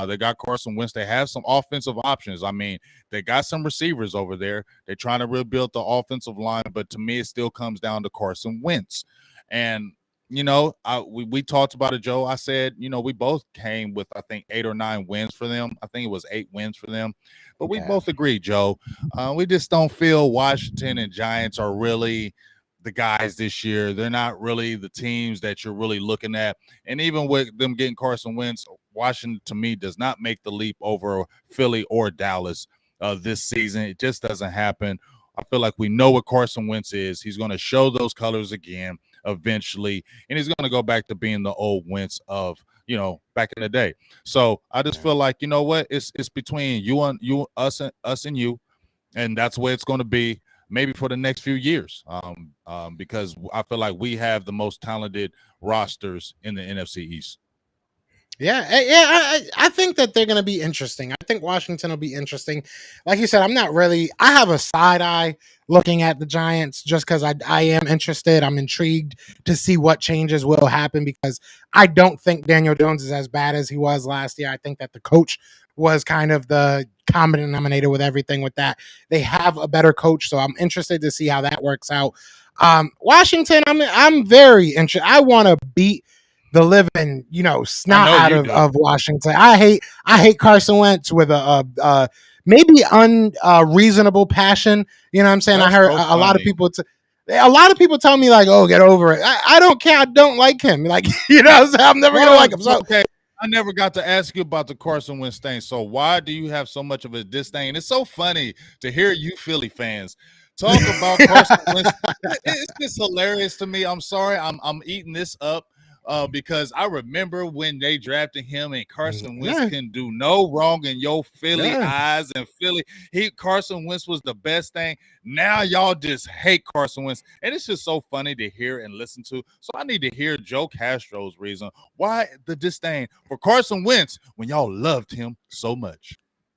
They got Carson Wentz. They have some offensive options. I mean, they got some receivers over there. They're trying to rebuild the offensive line, but to me, it still comes down to Carson Wentz. And we talked about it, Joe. I said, we both came with, I think, 8 or 9 wins for them. I think it was 8 wins for them. But we both agree, Joe. We just don't feel Washington and Giants are really the guys this year. They're not really the teams that you're really looking at. And even with them getting Carson Wentz, Washington, to me, does not make the leap over Philly or Dallas this season. It just doesn't happen. I feel like we know what Carson Wentz is. He's going to show those colors again eventually, and he's going to go back to being the old Wentz of, back in the day. So I just feel like, you know what, it's between us and you, and that's where it's going to be maybe for the next few years, because I feel like we have the most talented rosters in the NFC East. I think that they're going to be interesting. I think Washington will be interesting. Like you said, I'm not really. I have a side eye looking at the Giants just because I am interested. I'm intrigued to see what changes will happen because I don't think Daniel Jones is as bad as he was last year. I think that the coach was kind of the common denominator with everything with that. They have a better coach, so I'm interested to see how that works out. Washington, I'm very interested. I want to beat the living, I snot know out you of, do. Washington. I hate Carson Wentz with a maybe unreasonable passion. You know what I'm saying? I That's heard so a lot of funny. people. A lot of people tell me like, "Oh, get over it." I don't care. I don't like him. Like, what I'm saying? I'm never gonna Well, like him. So okay. I never got to ask you about the Carson Wentz thing. So why do you have so much of a disdain? It's so funny to hear you Philly fans talk about Carson Wentz. It's just hilarious to me. I'm sorry. I'm eating this up because I remember when they drafted him and Carson Wentz yeah, can do no wrong in your Philly yeah. eyes and Philly. Carson Wentz was the best thing. Now y'all just hate Carson Wentz. And it's just so funny to hear and listen to. So I need to hear Joe Castro's reason. Why the disdain for Carson Wentz when y'all loved him so much?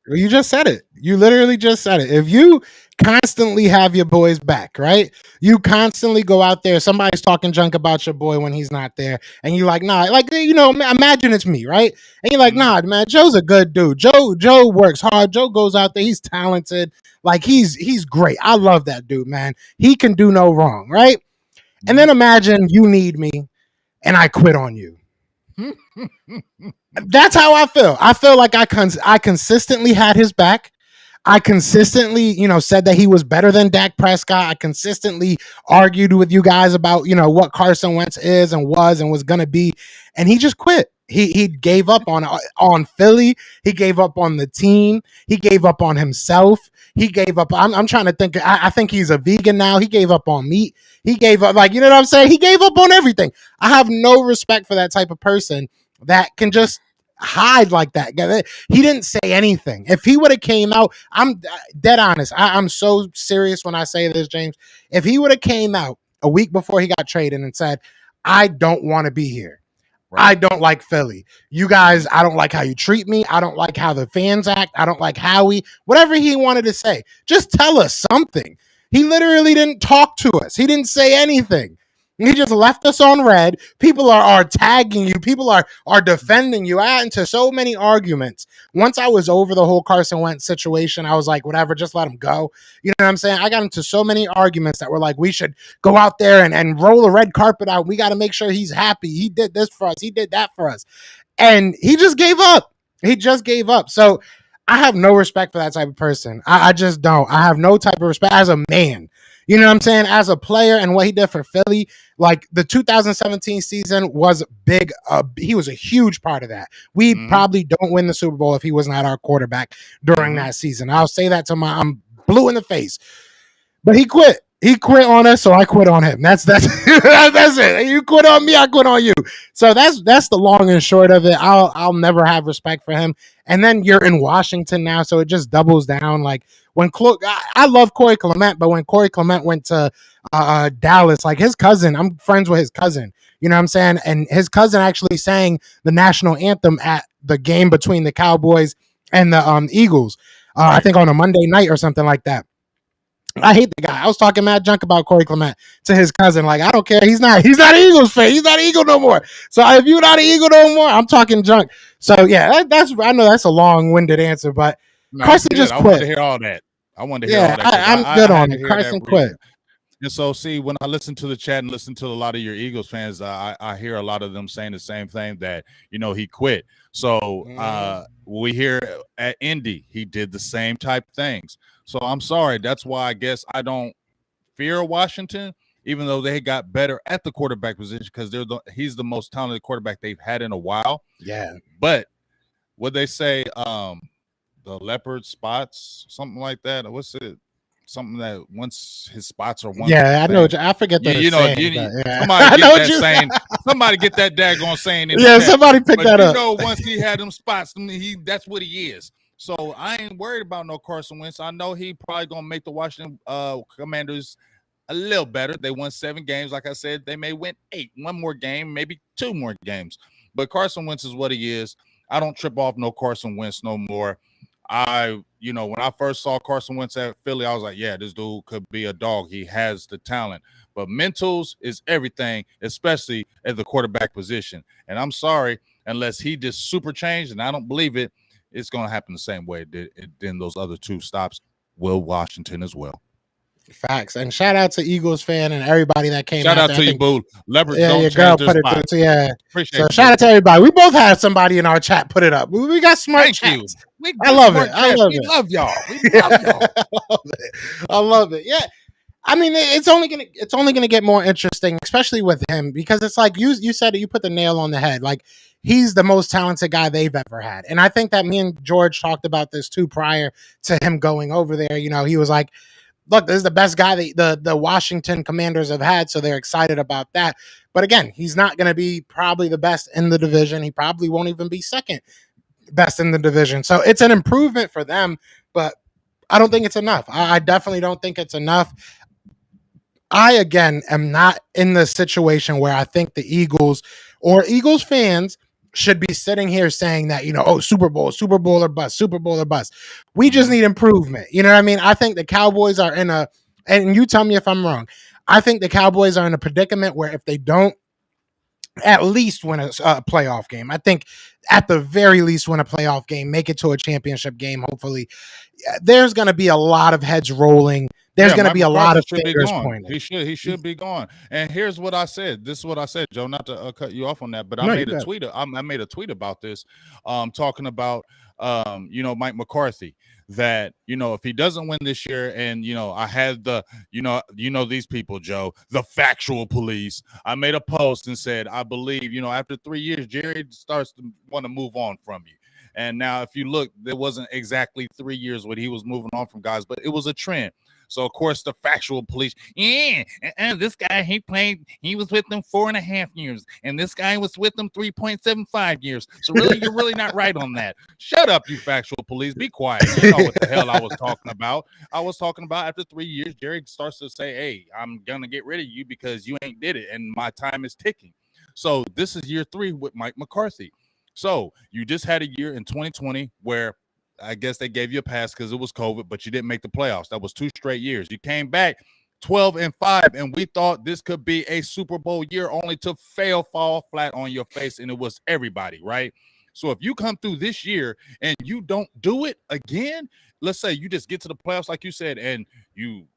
Well, you just said it. You literally just said it. If you constantly have your boys back, right? You constantly go out there. Somebody's talking junk about your boy when he's not there, and you're like, nah. Like imagine it's me, right? And you're like, Mhm. nah, man. Joe's a good dude. Joe works hard. Joe goes out there. He's talented. Like he's great. I love that dude, man. He can do no wrong, right? And Mhm. then imagine you need me, and I quit on you. That's how I feel. I feel like I consistently had his back. I consistently, said that he was better than Dak Prescott. I consistently argued with you guys about, what Carson Wentz is and was going to be, and he just quit. He gave up on Philly. He gave up on the team. He gave up on himself. He gave up. I'm trying to think. I think he's a vegan now. He gave up on meat. He gave up, like, you know what I'm saying? He gave up on everything. I have no respect for that type of person that can just hide like that. He didn't say anything. If he would have came out, I'm dead honest. I'm so serious when I say this, James. If he would have came out a week before he got traded and said, "I don't want to be here. I Right. don't like Philly. You guys, I don't like how you treat me. I don't like how the fans act. I don't like Howie." Whatever he wanted to say, just tell us something. He literally didn't talk to us. He didn't say anything. He just left us on red. People are tagging you. People are defending you. I got into so many arguments. Once I was over the whole Carson Wentz situation, I was like, whatever, just let him go. You know what I'm saying? I got into so many arguments that were like, we should go out there and roll a red carpet out. We got to make sure he's happy. He did this for us. He did that for us. And he just gave up. He just gave up. So I have no respect for that type of person. I just don't. I have no type of respect as a man. You know what I'm saying? As a player and what he did for Philly, like the 2017 season was big. He was a huge part of that. We Mhm. probably don't win the Super Bowl if he was not our quarterback during Mhm. that season. I'll say that I'm blue in the face. But he quit. He quit on us, so I quit on him. That's that's it. You quit on me, I quit on you. So that's the long and short of it. I'll never have respect for him. And then you're in Washington now, so it just doubles down. Like when I love Corey Clement, but when Corey Clement went to Dallas, like his cousin, I'm friends with his cousin. You know what I'm saying? And his cousin actually sang the national anthem at the game between the Cowboys and the Eagles. I Right. think on a Monday night or something like that. I hate the guy. I was talking mad junk about Corey Clement to his cousin. Like, I don't care. He's not an Eagles fan. He's not an Eagle no more. So if you're not an Eagle no more, I'm talking junk. So yeah, that's I know that's a long-winded answer, but No, it's Carson good. just I wanted to quit. hear all that. I wanted to hear Yeah, all that because I'm I good had on to it. hear that Carson quit. reason. And so, see, when I listen to the chat and listen to a lot of your Eagles fans, I hear a lot of them saying the same thing that he quit. So Mhm. we hear at Indy he did the same type things. So I'm sorry. That's why I guess I don't fear Washington, even though they got better at the quarterback position because he's the most talented quarterback they've had in a while. Yeah, But what they say, the leopard spots, something like that. What's it? Something that once his spots are one yeah, I know. thing. I forget You, the you know, saying, but yeah, somebody I get know what that you. saying. Somebody get that daggone saying in the Yeah, chat. somebody pick But that up. once he had them spots, that's what he is. So I ain't worried about no Carson Wentz. I know he probably gonna make the Washington Commanders a little better. They won 7 games. Like I said, they may win 8. One more game, maybe 2 more games. But Carson Wentz is what he is. I don't trip off no Carson Wentz no more. When I first saw Carson Wentz at Philly, I was like, yeah, this dude could be a dog. He has the talent. But mentals is everything, especially at the quarterback position. And I'm sorry, unless he just super changed, and I don't believe it, it's going to happen the same way it did in those other two stops. Will Washington as well. Facts. And shout out to Eagles fan and everybody that came Shout out there. to you, Boo. Leopards Yeah, don't your change girl their put it spot. through. Yeah. Appreciate So you, shout Boo. out to everybody. We both had somebody in our chat put it up. We got smart Thank you. chats. I love it. I love We it. love y'all. We love y'all. I love it. Yeah. I mean, it's only gonna get more interesting, especially with him, because it's like you said it, you put the nail on the head. Like, he's the most talented guy they've ever had. And I think that me and George talked about this too prior to him going over there. You know, he was like, look, this is the best guy the Washington Commanders have had, so they're excited about that. But again, he's not going to be probably the best in the division. He probably won't even be second best in the division. So it's an improvement for them, but I don't think it's enough. I definitely don't think it's enough. I, again, am not in the situation where I think the Eagles or Eagles fans should be sitting here saying that, oh, Super Bowl or bust, Super Bowl or bust. We just need improvement. You know what I mean? I think the Cowboys are and you tell me if I'm wrong, I think the Cowboys are in a predicament where if they don't at least win a playoff game, I think at the very least win a playoff game, make it to a championship game, hopefully, there's going to be a lot of heads rolling. There's going to be a lot of fingers pointing. He should be gone. And here's what I said. This is what I said, Joe. Not to cut you off on that, but I made a tweet. I made a tweet about this, talking about Mike McCarthy. That if he doesn't win this year, and I had the these people, Joe, the factual police. I made a post and said I believe after 3 years, Jerry starts to want to move on from you. And now, if you look, there wasn't exactly 3 years when he was moving on from guys, but it was a trend. So, of course, the factual police, this guy, he was with them 4.5 years, and this guy was with them 3.75 years. So, really, you're really not right on that. Shut up, you factual police. Be quiet. You know what the hell I was talking about. I was talking about after 3 years, Jerry starts to say, hey, I'm going to get rid of you because you ain't did it, and my time is ticking. So, this is year 3 with Mike McCarthy. So, you just had a year in 2020 where I guess they gave you a pass because it was COVID, but you didn't make the playoffs. That was 2 straight years. You came back 12-5, and we thought this could be a Super Bowl year, only to fall flat on your face, and it was everybody, right? So if you come through this year and you don't do it again, let's say you just get to the playoffs, like you said, and you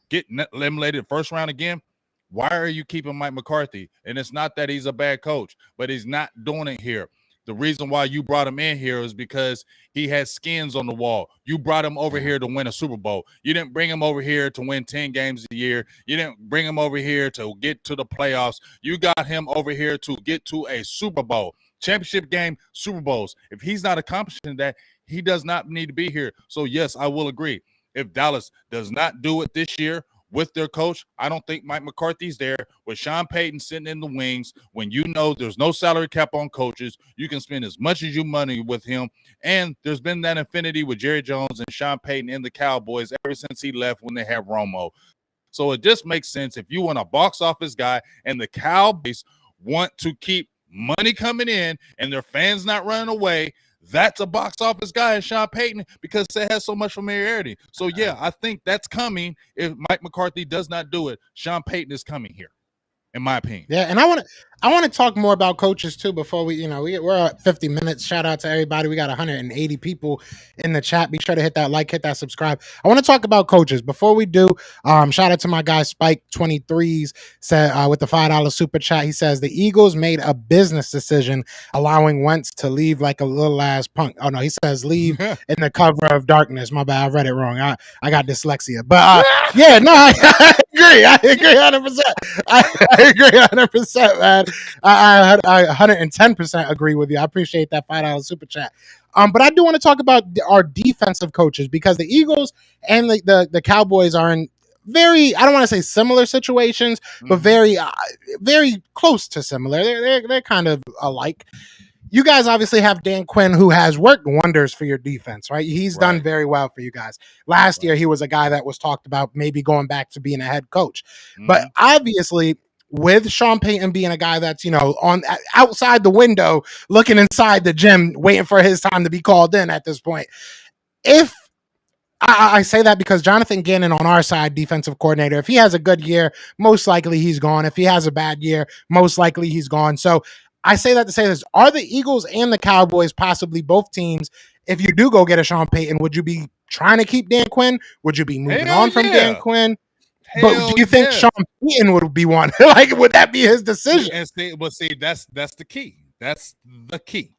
get eliminated first round again, why are you keeping Mike McCarthy? And it's not that he's a bad coach, but he's not doing it here. The reason why you brought him in here is because he had skins on the wall. You brought him over here to win a Super Bowl. You didn't bring him over here to win 10 games a year. You didn't bring him over here to get to the playoffs. You got him over here to get to a Super Bowl. Championship game, Super Bowls. If he's not accomplishing that, he does not need to be here. So, yes, I will agree. If Dallas does not do it this year with their coach, I don't think Mike McCarthy's there. With Sean Payton sitting in the wings, when there's no salary cap on coaches, you can spend as much as you money with him. And there's been that infinity with Jerry Jones and Sean Payton and the Cowboys ever since he left when they had Romo. So it just makes sense if you want a box office guy and the Cowboys want to keep money coming in and their fans not running away, that's a box office guy in Sean Payton because it has so much familiarity. So, yeah, I think that's coming. If Mike McCarthy does not do it, Sean Payton is coming here, in my opinion. Yeah, and I want to talk more about coaches too before we're at 50 minutes. Shout out to everybody. We got 180 people in the chat. Be sure to hit that like, hit that subscribe. I want to talk about coaches. Before we do, shout out to my guy Spike 23s said with the $5 super chat. He says the Eagles made a business decision allowing Wentz to leave like a little ass punk. Oh no, he says leave in the cover of darkness. My bad, I read it wrong. I got dyslexia. But yeah, no, I agree. I agree 100%. I agree 100%, man. I 110% agree with you. I appreciate that $5 super chat. But I do want to talk about our defensive coaches because the Eagles and the Cowboys are in very, I don't want to say similar situations, but very close to similar. They're kind of alike. You guys obviously have Dan Quinn, who has worked wonders for your defense, right? He's done very well for you guys. Last year, he was a guy that was talked about maybe going back to being a head coach. But obviously, with Sean Payton being a guy that's, on outside the window, looking inside the gym, waiting for his time to be called in at this point. If I say that because Jonathan Gannon on our side, defensive coordinator, if he has a good year, most likely he's gone. If he has a bad year, most likely he's gone. So I say that to say this: are the Eagles and the Cowboys, possibly both teams, if you do go get a Sean Payton, would you be trying to keep Dan Quinn? Would you be moving Hell on from Dan yeah. Quinn? But do Hell you think yes. Sean Payton would be one? Like, would that be his decision? And see, that's the key. That's the key.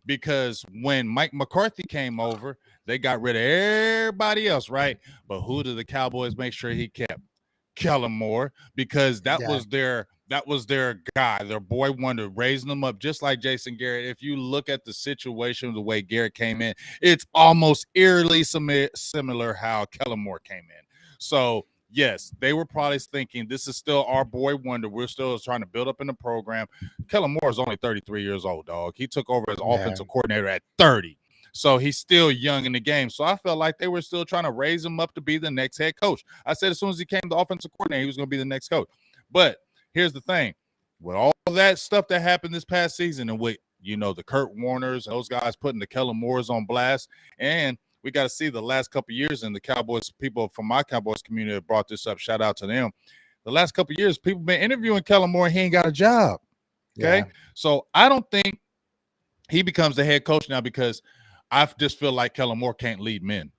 Because when Mike McCarthy came over, they got rid of everybody else, right? But who did the Cowboys make sure he kept? Kellen Moore, because that was their guy, their boy wonder, raising them up just like Jason Garrett. If you look at the situation, the way Garrett came in, it's almost eerily similar how Kellen Moore came in. So yes, they were probably thinking this is still our boy wonder. We're still trying to build up in the program. Kellen Moore is only 33 years old, dog. He took over as offensive coordinator at 30. So he's still young in the game. So I felt like they were still trying to raise him up to be the next head coach. I said as soon as he came the offensive coordinator, he was going to be the next coach. But here's the thing. With all that stuff that happened this past season and with, the Kurt Warners, those guys putting the Kellen Moores on blast, and we got to see the last couple of years, and the Cowboys, people from my Cowboys community have brought this up. Shout out to them. The last couple of years, people been interviewing Kellen Moore, and he ain't got a job. Okay? Yeah. So I don't think he becomes the head coach now because I just feel like Kellen Moore can't lead men.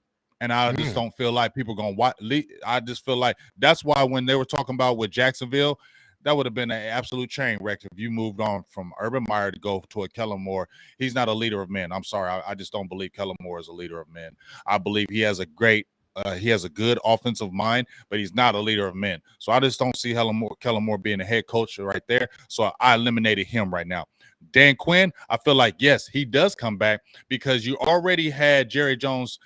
And I just don't feel like people are going to lead. I just feel like that's why when they were talking about with Jacksonville, that would have been an absolute train wreck if you moved on from Urban Meyer to go to a Kellen Moore. He's not a leader of men. I'm sorry. I just don't believe Kellen Moore is a leader of men. I believe he has a good offensive mind, but he's not a leader of men. So I just don't see Kellen Moore being a head coach right there. So I eliminated him right now. Dan Quinn, I feel like, yes, he does come back because you already had Jerry Jones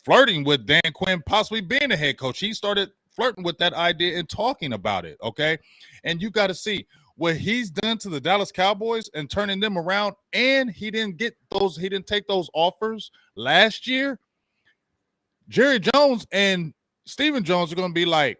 flirting with Dan Quinn possibly being a head coach. He started flirting with that idea and talking about it, okay? And you got to see what he's done to the Dallas Cowboys and turning them around, and he didn't take those offers last year. Jerry Jones and Stephen Jones are going to be like,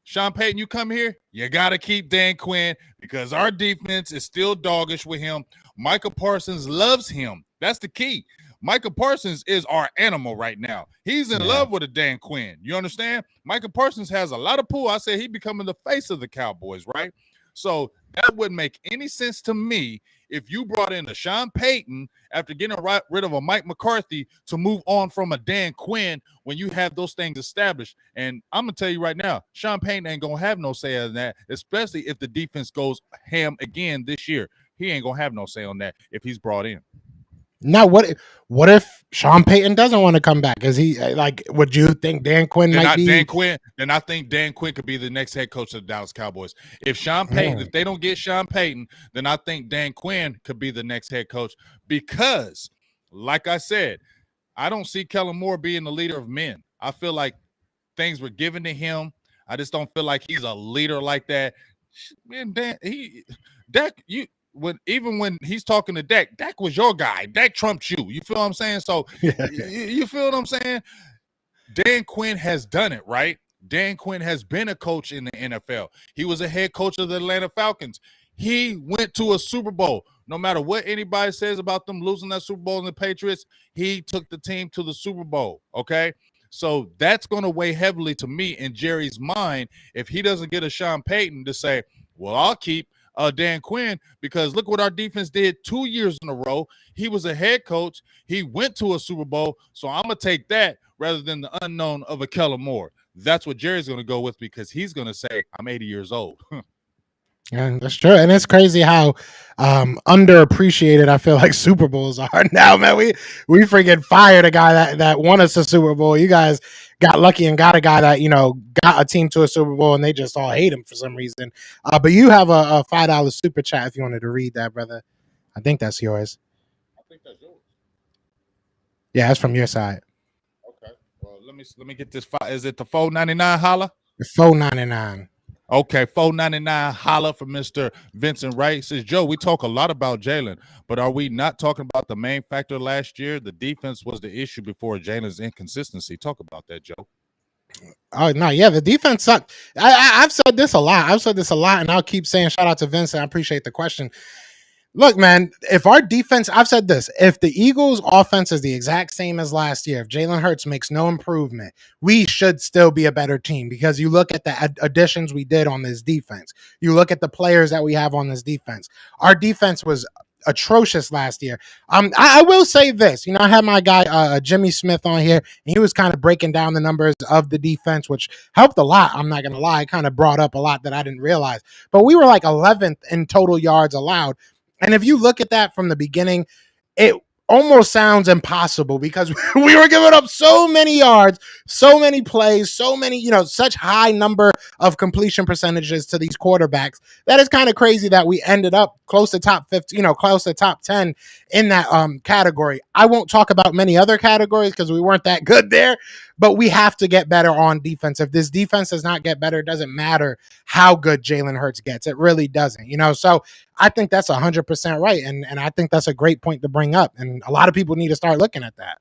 Sean Payton, you come here, you got to keep Dan Quinn because our defense is still doggish with him. Micah Parsons loves him. That's the key. Micah Parsons is our animal right now. He's in love with a Dan Quinn. You understand? Micah Parsons has a lot of pull. I say he becoming the face of the Cowboys, right? So that wouldn't make any sense to me if you brought in a Sean Payton after getting rid of a Mike McCarthy to move on from a Dan Quinn when you have those things established. And I'm going to tell you right now, Sean Payton ain't going to have no say in that, especially if the defense goes ham again this year. He ain't going to have no say on that if he's brought in. Now, what if Sean Payton doesn't want to come back? Is he like? Would you think Dan Quinn might be? Then I think Dan Quinn could be the next head coach of the Dallas Cowboys. If Sean Payton, if they don't get Sean Payton, then I think Dan Quinn could be the next head coach because, like I said, I don't see Kellen Moore being the leader of men. I feel like things were given to him. I just don't feel like he's a leader like that. Man, even when he's talking to Dak was your guy. Dak trumped you. You feel what I'm saying? So you feel what I'm saying? Dan Quinn has done it, right? Dan Quinn has been a coach in the NFL. He was a head coach of the Atlanta Falcons. He went to a Super Bowl. No matter what anybody says about them losing that Super Bowl in the Patriots, he took the team to the Super Bowl, okay? So that's going to weigh heavily to me in Jerry's mind if he doesn't get a Sean Payton to say, well, I'll keep Dan Quinn because look what our defense did 2 years in a row. He was a head coach. He went to a Super Bowl. So I'm going to take that rather than the unknown of a Kellen Moore. That's what Jerry's going to go with because he's going to say, I'm 80 years old. Yeah, that's true. And it's crazy how underappreciated I feel like Super Bowls are now, man. We freaking fired a guy that won us a Super Bowl. You guys got lucky and got a guy that, got a team to a Super Bowl and they just all hate him for some reason. But you have a $5 super chat if you wanted to read that, brother. I think that's yours. I think that's yours. Yeah, that's from your side. Okay. Well, let me get this. Is it the $4.99 holla? The $4.99. Okay, $4.99 holla for Mr. Vincent Wright. Says, Joe, we talk a lot about Jalen, but are we not talking about the main factor last year? The defense was the issue before Jalen's inconsistency. Talk about that, Joe. Oh no, yeah, the defense sucked. I've said this a lot. I've said this a lot, and I'll keep saying shout out to Vincent. I appreciate the question. Look, man, if our defense, I've said this, if the Eagles' offense is the exact same as last year, if Jalen Hurts makes no improvement, we should still be a better team because you look at the additions we did on this defense. You look at the players that we have on this defense. Our defense was atrocious last year. I will say this. I had my guy Jimmy Smith on here, and he was kind of breaking down the numbers of the defense, which helped a lot. I'm not gonna lie, it kind of brought up a lot that I didn't realize. But we were like 11th in total yards allowed. And if you look at that from the beginning, it almost sounds impossible because we were giving up so many yards, so many plays, so many, such high number of completion percentages to these quarterbacks. That is kind of crazy that we ended up close to top 50, close to top 10 in that category. I won't talk about many other categories because we weren't that good there, but we have to get better on defense. If this defense does not get better, it doesn't matter how good Jalen Hurts gets. It really doesn't, So I think that's 100% right. And I think that's a great point to bring up. And a lot of people need to start looking at that.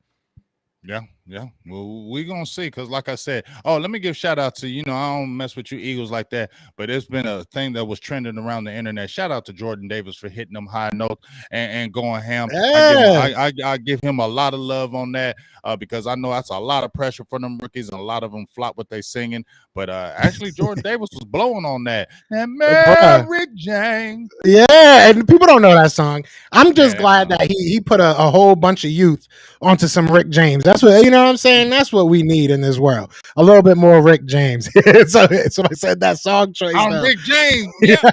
Yeah. Well, we're gonna see, because like I said, let me give shout out to, I don't mess with you Eagles like that, but it's been a thing that was trending around the internet. Shout out to Jordan Davis for hitting them high notes and going ham. Yeah. I give him a lot of love on that, because I know that's a lot of pressure for them rookies, and a lot of them flop what they singing. But actually, Jordan Davis was blowing on that. And Mary Jane. Yeah, and people don't know that song. I'm just glad that he put a whole bunch of youth onto some Rick James. That's what what I'm saying. That's what we need in this world. A little bit more Rick James. so I said that song choice. I'm Rick James. Yeah.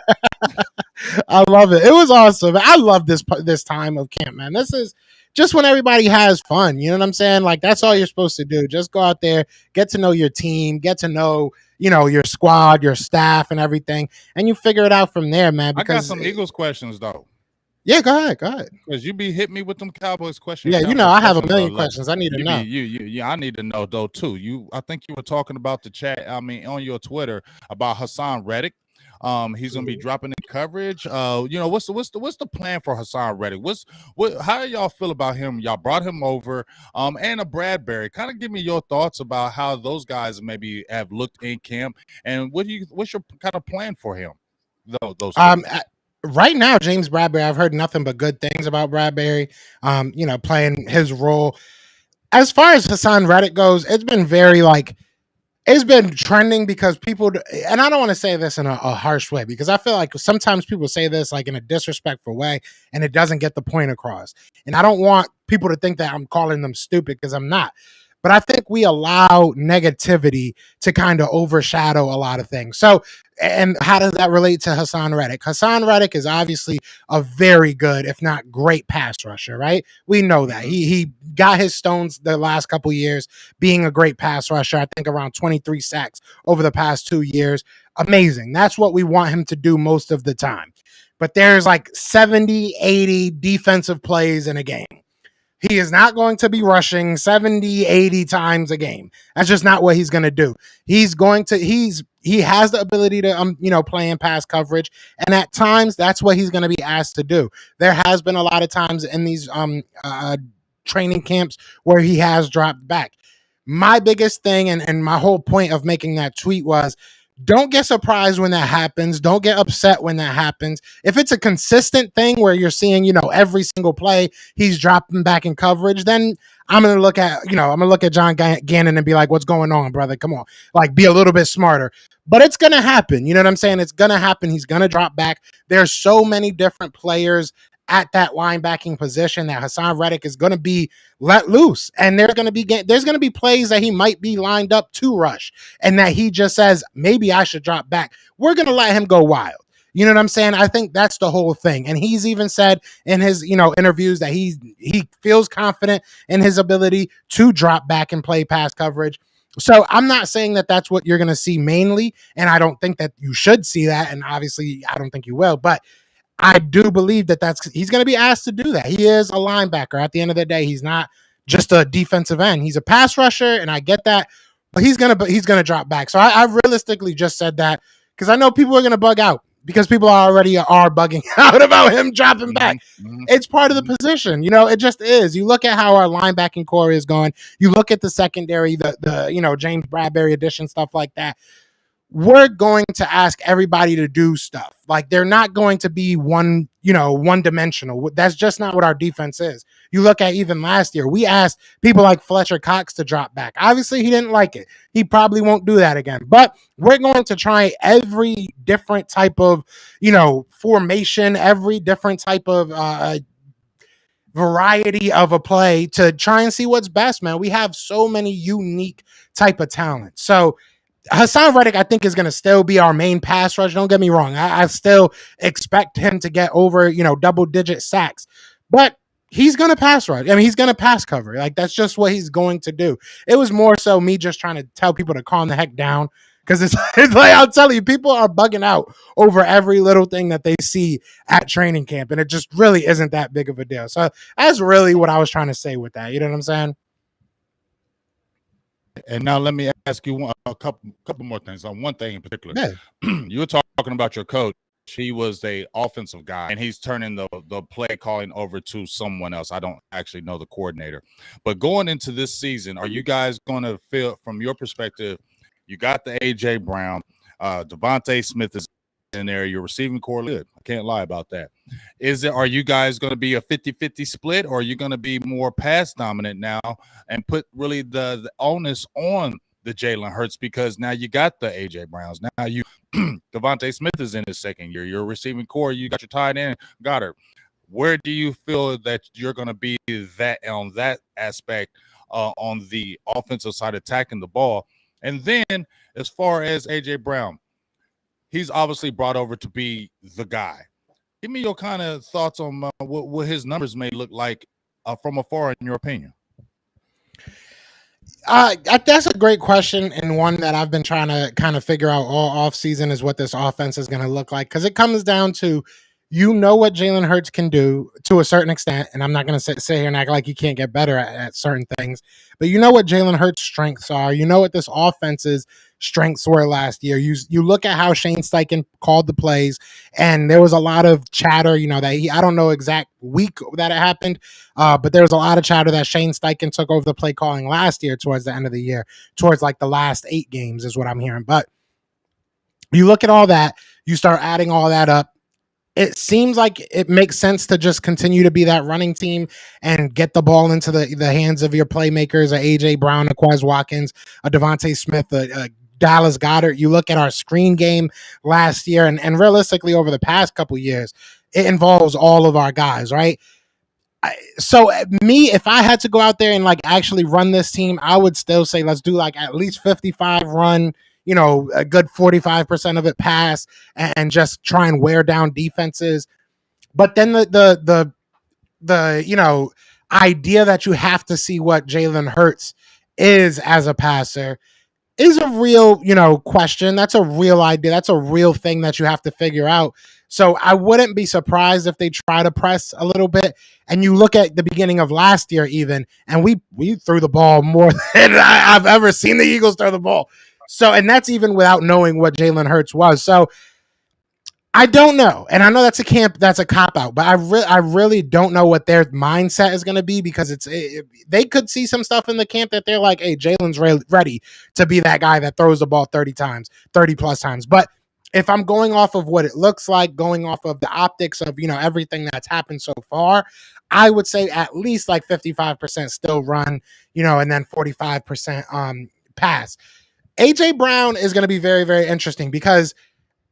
I love it. It was awesome. I love this time of camp, man. This is just when everybody has fun. You know what I'm saying? Like, that's all you're supposed to do. Just go out there, get to know your team, get to know, your squad, your staff, and everything, and you figure it out from there, man. Because I got some Eagles questions though. Yeah, go ahead. Because you be hitting me with them Cowboys questions. Yeah, Cowboys I have a million questions. I need to know. I need to know though too. I think you were talking about the chat. I mean, on your Twitter about Hassan Reddick. He's gonna be dropping in coverage. What's the plan for Hassan Reddick? How do y'all feel about him? Y'all brought him over. And a Bradbury. Kind of give me your thoughts about how those guys maybe have looked in camp, and what's your kind of plan for him? Those right now, James Bradbury, I've heard nothing but good things about Bradbury. Playing his role. As far as Hassan Reddick goes, it's been it's been trending because people, and I don't want to say this in a harsh way, because I feel like sometimes people say this like in a disrespectful way and it doesn't get the point across. And I don't want people to think that I'm calling them stupid, because I'm not. But I think we allow negativity to kind of overshadow a lot of things. So, and how does that relate to Hassan Reddick? Hassan Reddick is obviously a very good, if not great, pass rusher, right? We know that. He got his stones the last couple years being a great pass rusher. I think around 23 sacks over the past 2 years. Amazing. That's what we want him to do most of the time. But there's like 70, 80 defensive plays in a game. He is not going to be rushing 70, 80 times a game. That's just not what he's going to do. He has the ability to, play in pass coverage. And at times, that's what he's going to be asked to do. There has been a lot of times in these training camps where he has dropped back. My biggest thing and my whole point of making that tweet was, don't get surprised when that happens. Don't get upset when that happens. If it's a consistent thing where you're seeing, every single play he's dropping back in coverage, then I'm going to look at John Gannon and be like, what's going on, brother? Come on. Like, be a little bit smarter. But it's going to happen. You know what I'm saying? It's going to happen. He's going to drop back. There's so many different players at that linebacking position that Hassan Reddick is going to be let loose, and there's going to be plays that he might be lined up to rush, and that he just says, maybe I should drop back. We're going to let him go wild. You know what I'm saying? I think that's the whole thing. And he's even said in his, interviews that he feels confident in his ability to drop back and play pass coverage. So I'm not saying that that's what you're going to see mainly, and I don't think that you should see that, and obviously I don't think you will, but I do believe that he's going to be asked to do that. He is a linebacker. At the end of the day, he's not just a defensive end. He's a pass rusher, and I get that, but he's gonna drop back. So I realistically just said that because I know people are going to bug out. because people already are bugging out about him dropping back. It's part of the position. It just is. You look at how our linebacking core is going. You look at the secondary, the James Bradbury edition, stuff like that. We're going to ask everybody to do stuff. Like, they're not going to be one dimensional. That's just not what our defense is. You look at even last year, we asked people like Fletcher Cox to drop back. Obviously, he didn't like it. He probably won't do that again. But we're going to try every different type of, formation, every different type of variety of a play to try and see what's best, man. We have so many unique type of talent. So Hassan Reddick, I think, is going to still be our main pass rush. Don't get me wrong. I still expect him to get over, double-digit sacks. But he's going to pass rush. I mean, he's going to pass cover. Like, that's just what he's going to do. It was more so me just trying to tell people to calm the heck down, because it's like, I'll tell you, people are bugging out over every little thing that they see at training camp, and it just really isn't that big of a deal. So that's really what I was trying to say with that. You know what I'm saying? And now let me ask you a couple more things on one thing in particular. Yeah. You were talking about your coach. He was the offensive guy, and he's turning the play calling over to someone else. I don't actually know the coordinator. But going into this season, are you guys going to feel, from your perspective, you got the A.J. Brown, Devontae Smith is in there, your receiving core good. I can't lie about that. Are you guys going to be a 50-50 split, or are you going to be more pass dominant now and put really the onus on the Jalen Hurts, because now you got the A.J. Browns. Now you Devontae Smith is in his second year. Your receiving core, you got your tight end, Goddard. Where do you feel that you're going to be that on that aspect on the offensive side, attacking the ball? And then as far as A.J. Brown, he's obviously brought over to be the guy. Give me your kind of thoughts on what his numbers may look like from afar, in your opinion. That's a great question, and one that I've been trying to kind of figure out all offseason is what this offense is going to look like, because it comes down to, what Jalen Hurts can do to a certain extent, and I'm not going to sit here and act like you can't get better at certain things, but what Jalen Hurts' strengths are. What this offense's strengths were last year. You look at how Shane Steichen called the plays, and there was a lot of chatter, that I don't know exact week that it happened, but there was a lot of chatter that Shane Steichen took over the play calling last year towards the end of the year, towards like the last 8 games is what I'm hearing. But you look at all that, you start adding all that up, it seems like it makes sense to just continue to be that running team and get the ball into the hands of your playmakers, a A.J. Brown, a Quez Watkins, a Devontae Smith, a Dallas Goedert. You look at our screen game last year, and realistically over the past couple years, it involves all of our guys, right? So if I had to go out there and like actually run this team, I would still say let's do like at least 55 run, a good 45% of it pass, and just try and wear down defenses. But then the idea that you have to see what Jalen Hurts is as a passer is a real, question. That's a real idea. That's a real thing that you have to figure out. So I wouldn't be surprised if they try to press a little bit. And you look at the beginning of last year even, and we threw the ball more than I've ever seen the Eagles throw the ball. So, and that's even without knowing what Jalen Hurts was. So I don't know. And I know that's a cop out, but I really don't know what their mindset is going to be, because they could see some stuff in the camp that they're like, hey, Jalen's ready to be that guy that throws the ball 30 plus times. But if I'm going off of what it looks like, going off of the optics of, everything that's happened so far, I would say at least like 55% still run, and then 45% pass. A.J. Brown is going to be very, very interesting, because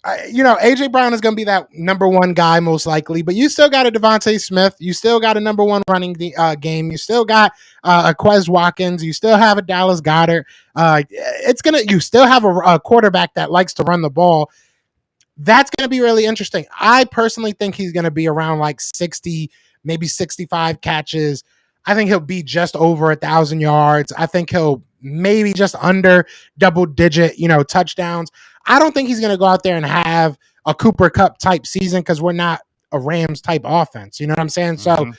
A.J. Brown is going to be that number one guy most likely, but you still got a Devontae Smith. You still got a number one running game. You still got a Quez Watkins. You still have a Dallas Goedert. You still have a quarterback that likes to run the ball. That's going to be really interesting. I personally think he's going to be around like 60, maybe 65 catches. I think he'll be just over 1,000 yards. I think he'll maybe just under double digit, touchdowns. I don't think he's going to go out there and have a Cooper Kupp type season, because we're not a Rams type offense. You know what I'm saying? So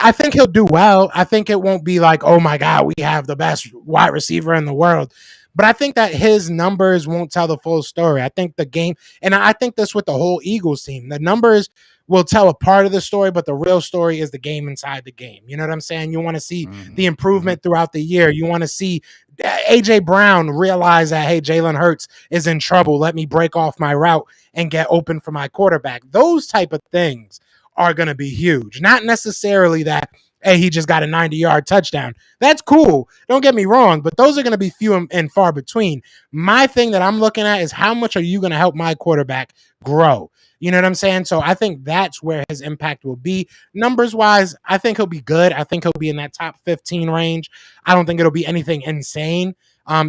I think he'll do well. I think it won't be like, oh my God, we have the best wide receiver in the world. But I think that his numbers won't tell the full story. I think the game, and I think this with the whole Eagles team, the numbers will tell a part of the story, but the real story is the game inside the game. You know what I'm saying? You want to see the improvement throughout the year. You want to see AJ Brown realize that, hey, Jalen Hurts is in trouble. Let me break off my route and get open for my quarterback. Those type of things are going to be huge. Not necessarily that, hey, he just got a 90-yard touchdown. That's cool. Don't get me wrong, but those are going to be few and far between. My thing that I'm looking at is how much are you going to help my quarterback grow? You know what I'm saying? So I think that's where his impact will be. Numbers wise, I think he'll be good. I think he'll be in that top 15 range. I don't think it'll be anything insane.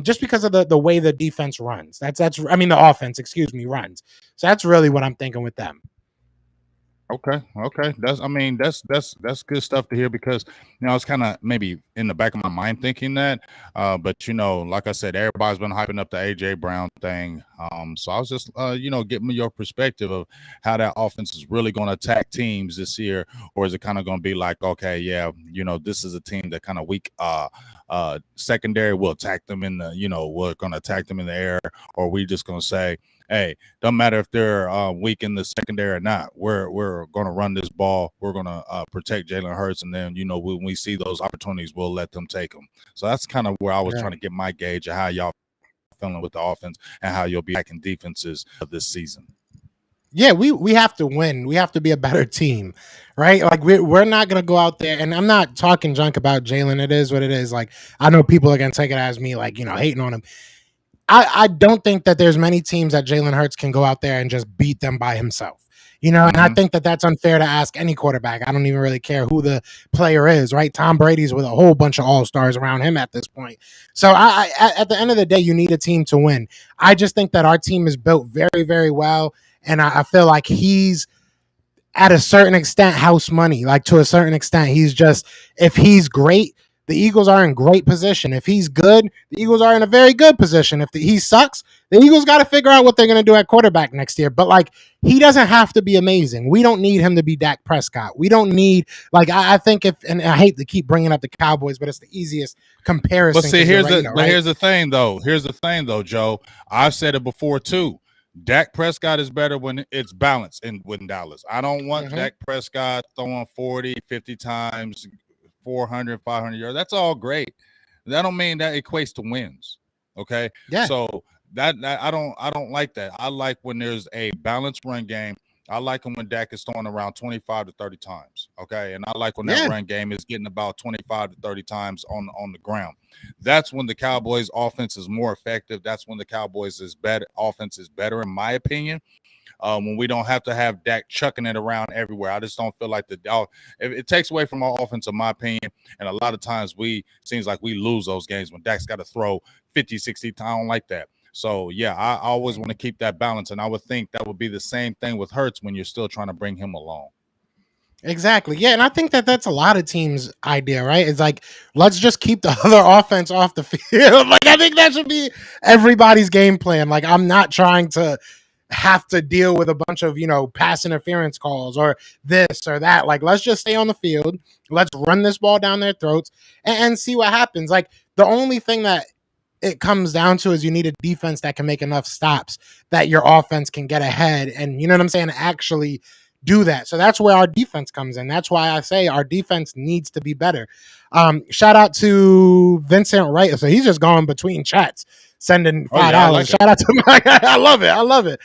Just because of the way the defense runs. That's the offense, runs. So that's really what I'm thinking with them. Okay. That's good stuff to hear because I was kind of maybe in the back of my mind thinking that, but like I said, everybody's been hyping up the AJ Brown thing. So I was just getting your perspective of how that offense is really going to attack teams this year, or is it kind of going to be like, okay, yeah, this is a team that kind of weak. Secondary will attack them in the, we're going to attack them in the air, or we just going to say, hey, doesn't matter if they're weak in the secondary or not. We're going to run this ball. We're going to protect Jalen Hurts, and then when we see those opportunities, we'll let them take them. So that's kind of where I was trying to get my gauge of how y'all feeling with the offense and how you'll be attacking defenses of this season. Yeah, we have to win. We have to be a better team, right? Like we're not gonna go out there, and I'm not talking junk about Jalen. It is what it is. Like I know people are gonna take it as me, like hating on him. I don't think that there's many teams that Jalen Hurts can go out there and just beat them by himself. And I think that that's unfair to ask any quarterback. I don't even really care who the player is, right? Tom Brady's with a whole bunch of all-stars around him at this point. So I at the end of the day, you need a team to win. I just think that our team is built very, very well, and I feel like he's at a certain extent house money. Like to a certain extent, he's just, if he's great, the Eagles are in great position. If he's good, the Eagles are in a very good position. If he sucks, the Eagles got to figure out what they're going to do at quarterback next year. But like, he doesn't have to be amazing. We don't need him to be Dak Prescott. We don't need, like, I think and I hate to keep bringing up the Cowboys, but it's the easiest comparison. But see, here's the thing though, Joe. I've said it before too. Dak Prescott is better when it's balanced in Dallas. I don't want Dak Prescott throwing 40, 50 times, 400, 500 yards. That's all great. That don't mean that equates to wins. Okay. Yeah. So that I don't like that. I like when there's a balanced run game. I like when Dak is throwing around 25 to 30 times. Okay. And I like when that run game is getting about 25 to 30 times on the ground. That's when the Cowboys offense is more effective. That's when the Cowboys offense is better, in my opinion. When we don't have to have Dak chucking it around everywhere. I just don't feel like it takes away from our offense, in my opinion. And a lot of times seems like we lose those games when Dak's got to throw 50, 60 times. I don't like that. So, yeah, I always want to keep that balance. And I would think that would be the same thing with Hurts when you're still trying to bring him along. Exactly. Yeah. And I think that that's a lot of teams' idea, right? It's like, let's just keep the other offense off the field. Like, I think that should be everybody's game plan. Like, I'm not trying to have to deal with a bunch of, pass interference calls or this or that. Like, let's just stay on the field. Let's run this ball down their throats and see what happens. Like, the only thing that it comes down to is you need a defense that can make enough stops that your offense can get ahead. And you know what I'm saying? Actually do that. So that's where our defense comes in. That's why I say our defense needs to be better. Shout out to Vincent Wright. So he's just going between chats, sending $5. Shout out to Mike. I love it.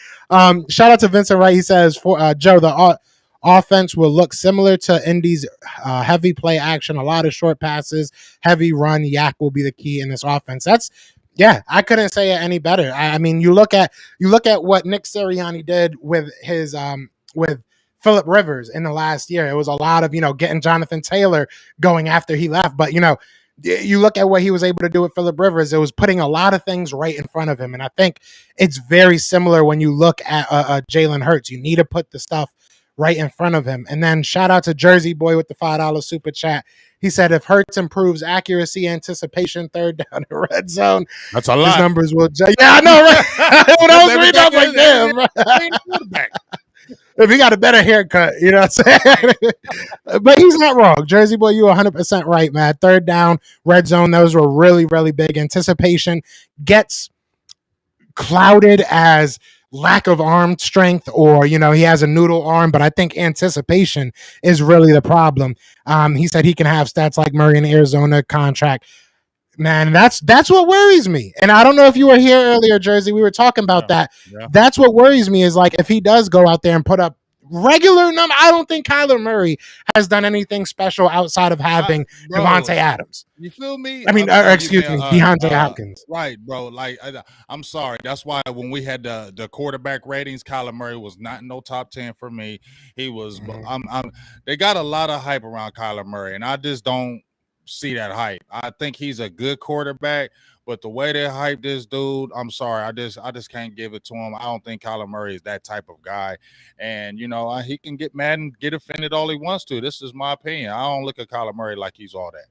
Shout out to Vincent Wright. He says, for Joe, the offense will look similar to Indy's heavy play action, a lot of short passes, heavy run. Yak will be the key in this offense. I couldn't say it any better. I mean, you look at what Nick Sirianni did with his with Phillip Rivers in the last year. It was a lot of, getting Jonathan Taylor going after he left. But, you look at what he was able to do with Phillip Rivers, it was putting a lot of things right in front of him. And I think it's very similar when you look at Jalen Hurts. You need to put the stuff right in front of him. And then shout out to Jersey Boy with the $5 super chat. He said, if Hurts improves accuracy, anticipation, third down the red zone, that's a lot. His numbers will. Yeah, I know, right? When I was reading, I was like, damn. if he got a better haircut, you know what I'm saying? But he's not wrong. Jersey boy, you 100% right, man. Third down, red zone, those were really, really big. Anticipation gets clouded as lack of arm strength, or he has a noodle arm, but I think anticipation is really the problem. He said he can have stats like Murray in the Arizona contract. Man, that's what worries me. And I don't know if you were here earlier, Jersey. We were talking about Yeah. that. Yeah. That's what worries me, is like if he does go out there and put up regular number. I don't think Kyler Murray has done anything special outside of having Bro, Devontae Adams. you feel me? I mean, I'm sorry, you excuse man. me, DeAndre Hopkins. Right, bro. Like, I'm sorry. That's why when we had the quarterback ratings, Kyler Murray was not in no top 10 for me. He was. They got a lot of hype around Kyler Murray, and I just don't see that hype. I think he's a good quarterback, but the way they hype this dude, I'm sorry. I just can't give it to him. I don't think Kyler Murray is that type of guy. And he can get mad and get offended all he wants to. This is my opinion. I don't look at Kyler Murray like he's all that.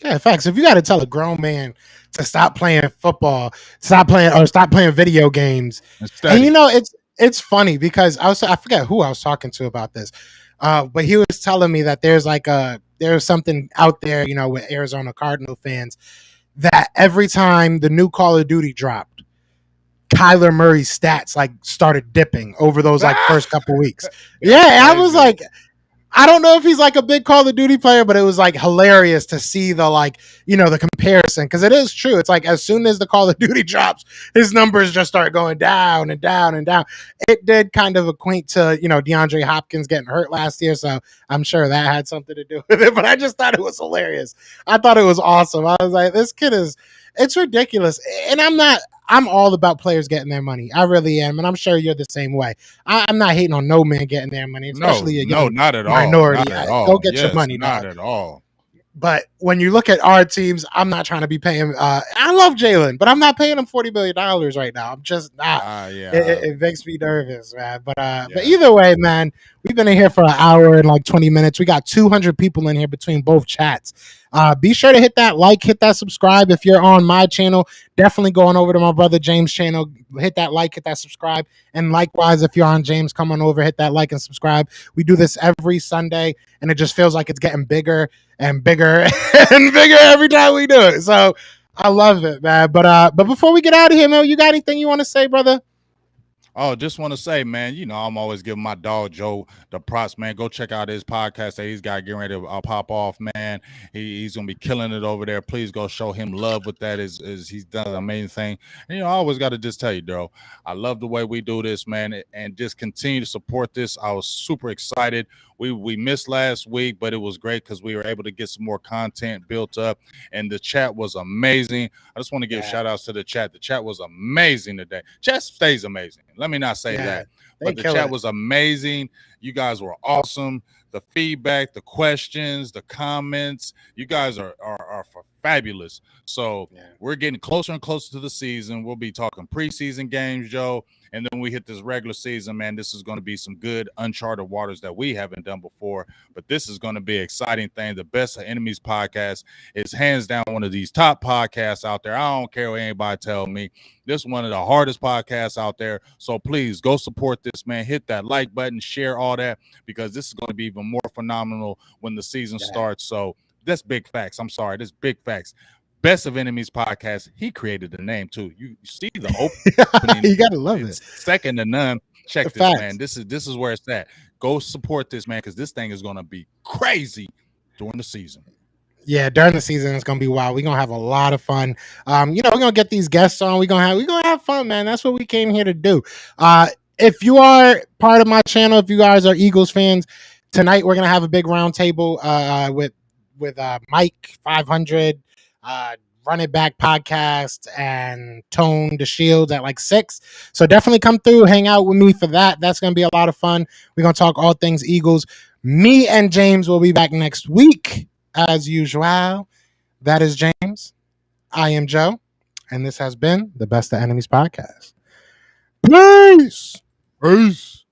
Yeah, facts. If you got to tell a grown man to stop playing football, stop playing video games, and it's funny because I forget who I was talking to about this, but he was telling me that there's something out there, with Arizona Cardinal fans, that every time the new Call of Duty dropped, Kyler Murray's stats started dipping over those first couple weeks. Yeah, I was like, I don't know if he's like a big Call of Duty player, but it was hilarious to see the comparison, because it is true. It's as soon as the Call of Duty drops, his numbers just start going down and down and down. It did kind of equate to DeAndre Hopkins getting hurt last year, so I'm sure that had something to do with it. But I just thought it was hilarious. I thought it was awesome. I was like, this kid it's ridiculous, and I'm all about players getting their money. I really am, and I'm sure you're the same way. I'm not hating on no man getting their money, especially not at minority. all. Not at all. Go get your money, not dog. at all. But when you look at our teams, I'm not trying to be paying. I love Jalen, but I'm not paying him $40 million right now. I'm just not. It makes me nervous, man. But either way, man, we've been in here for an hour and 20 minutes. We got 200 people in here between both chats. Be sure to hit that like, hit that subscribe. If you're on my channel, definitely go on over to my brother James' channel. Hit that like, hit that subscribe. And likewise, if you're on James, come on over, hit that like and subscribe. We do this every Sunday, and it just feels like it's getting bigger and bigger and bigger every time we do it. So I love it, man. But before we get out of here, man, you got anything you want to say, brother? Oh, just want to say, man, I'm always giving my dog Joe the props, man. Go check out his podcast that he's got getting ready to pop off, man. He's gonna be killing it over there. Please go show him love with that. Is he's done an amazing thing. And I always got to just tell you, Daryl, I love the way we do this, man, and just continue to support this. I was super excited. We missed last week, but it was great because we were able to get some more content built up, and the chat was amazing. I just want to give shout outs to the chat. The chat was amazing today. Chat stays amazing. Let me not say that, but the chat was amazing. You guys were awesome. The feedback, the questions, the comments, you guys are fabulous. So we're getting closer and closer to the season. We'll be talking preseason games, Joe. And then we hit this regular season, man. This is going to be some good uncharted waters that we haven't done before. But this is going to be an exciting thing. The Best of Enemies podcast is hands down one of these top podcasts out there. I don't care what anybody tell me. This is one of the hardest podcasts out there. So please go support this, man. Hit that like button, share all that, because this is going to be even more phenomenal when the season starts. So that's big facts. I'm sorry. That's big facts. Best of Enemies podcast. He created the name too. You see the opening. You gotta love it. Second to none. Check this, man. This is where it's at. Go support this, man, because this thing is gonna be crazy during the season. Yeah, during the season it's gonna be wild. We're gonna have a lot of fun. We're gonna get these guests on. We're gonna have fun, man. That's what we came here to do. If you are part of my channel, if you guys are Eagles fans, tonight we're gonna have a big round table with Mike 500. Run It Back podcast and Tone the Shields at 6. So definitely come through, hang out with me for that. That's going to be a lot of fun. We're going to talk all things Eagles. Me and James will be back next week as usual. That is James. I am Joe. And this has been the Best of Enemies podcast. Peace. Peace.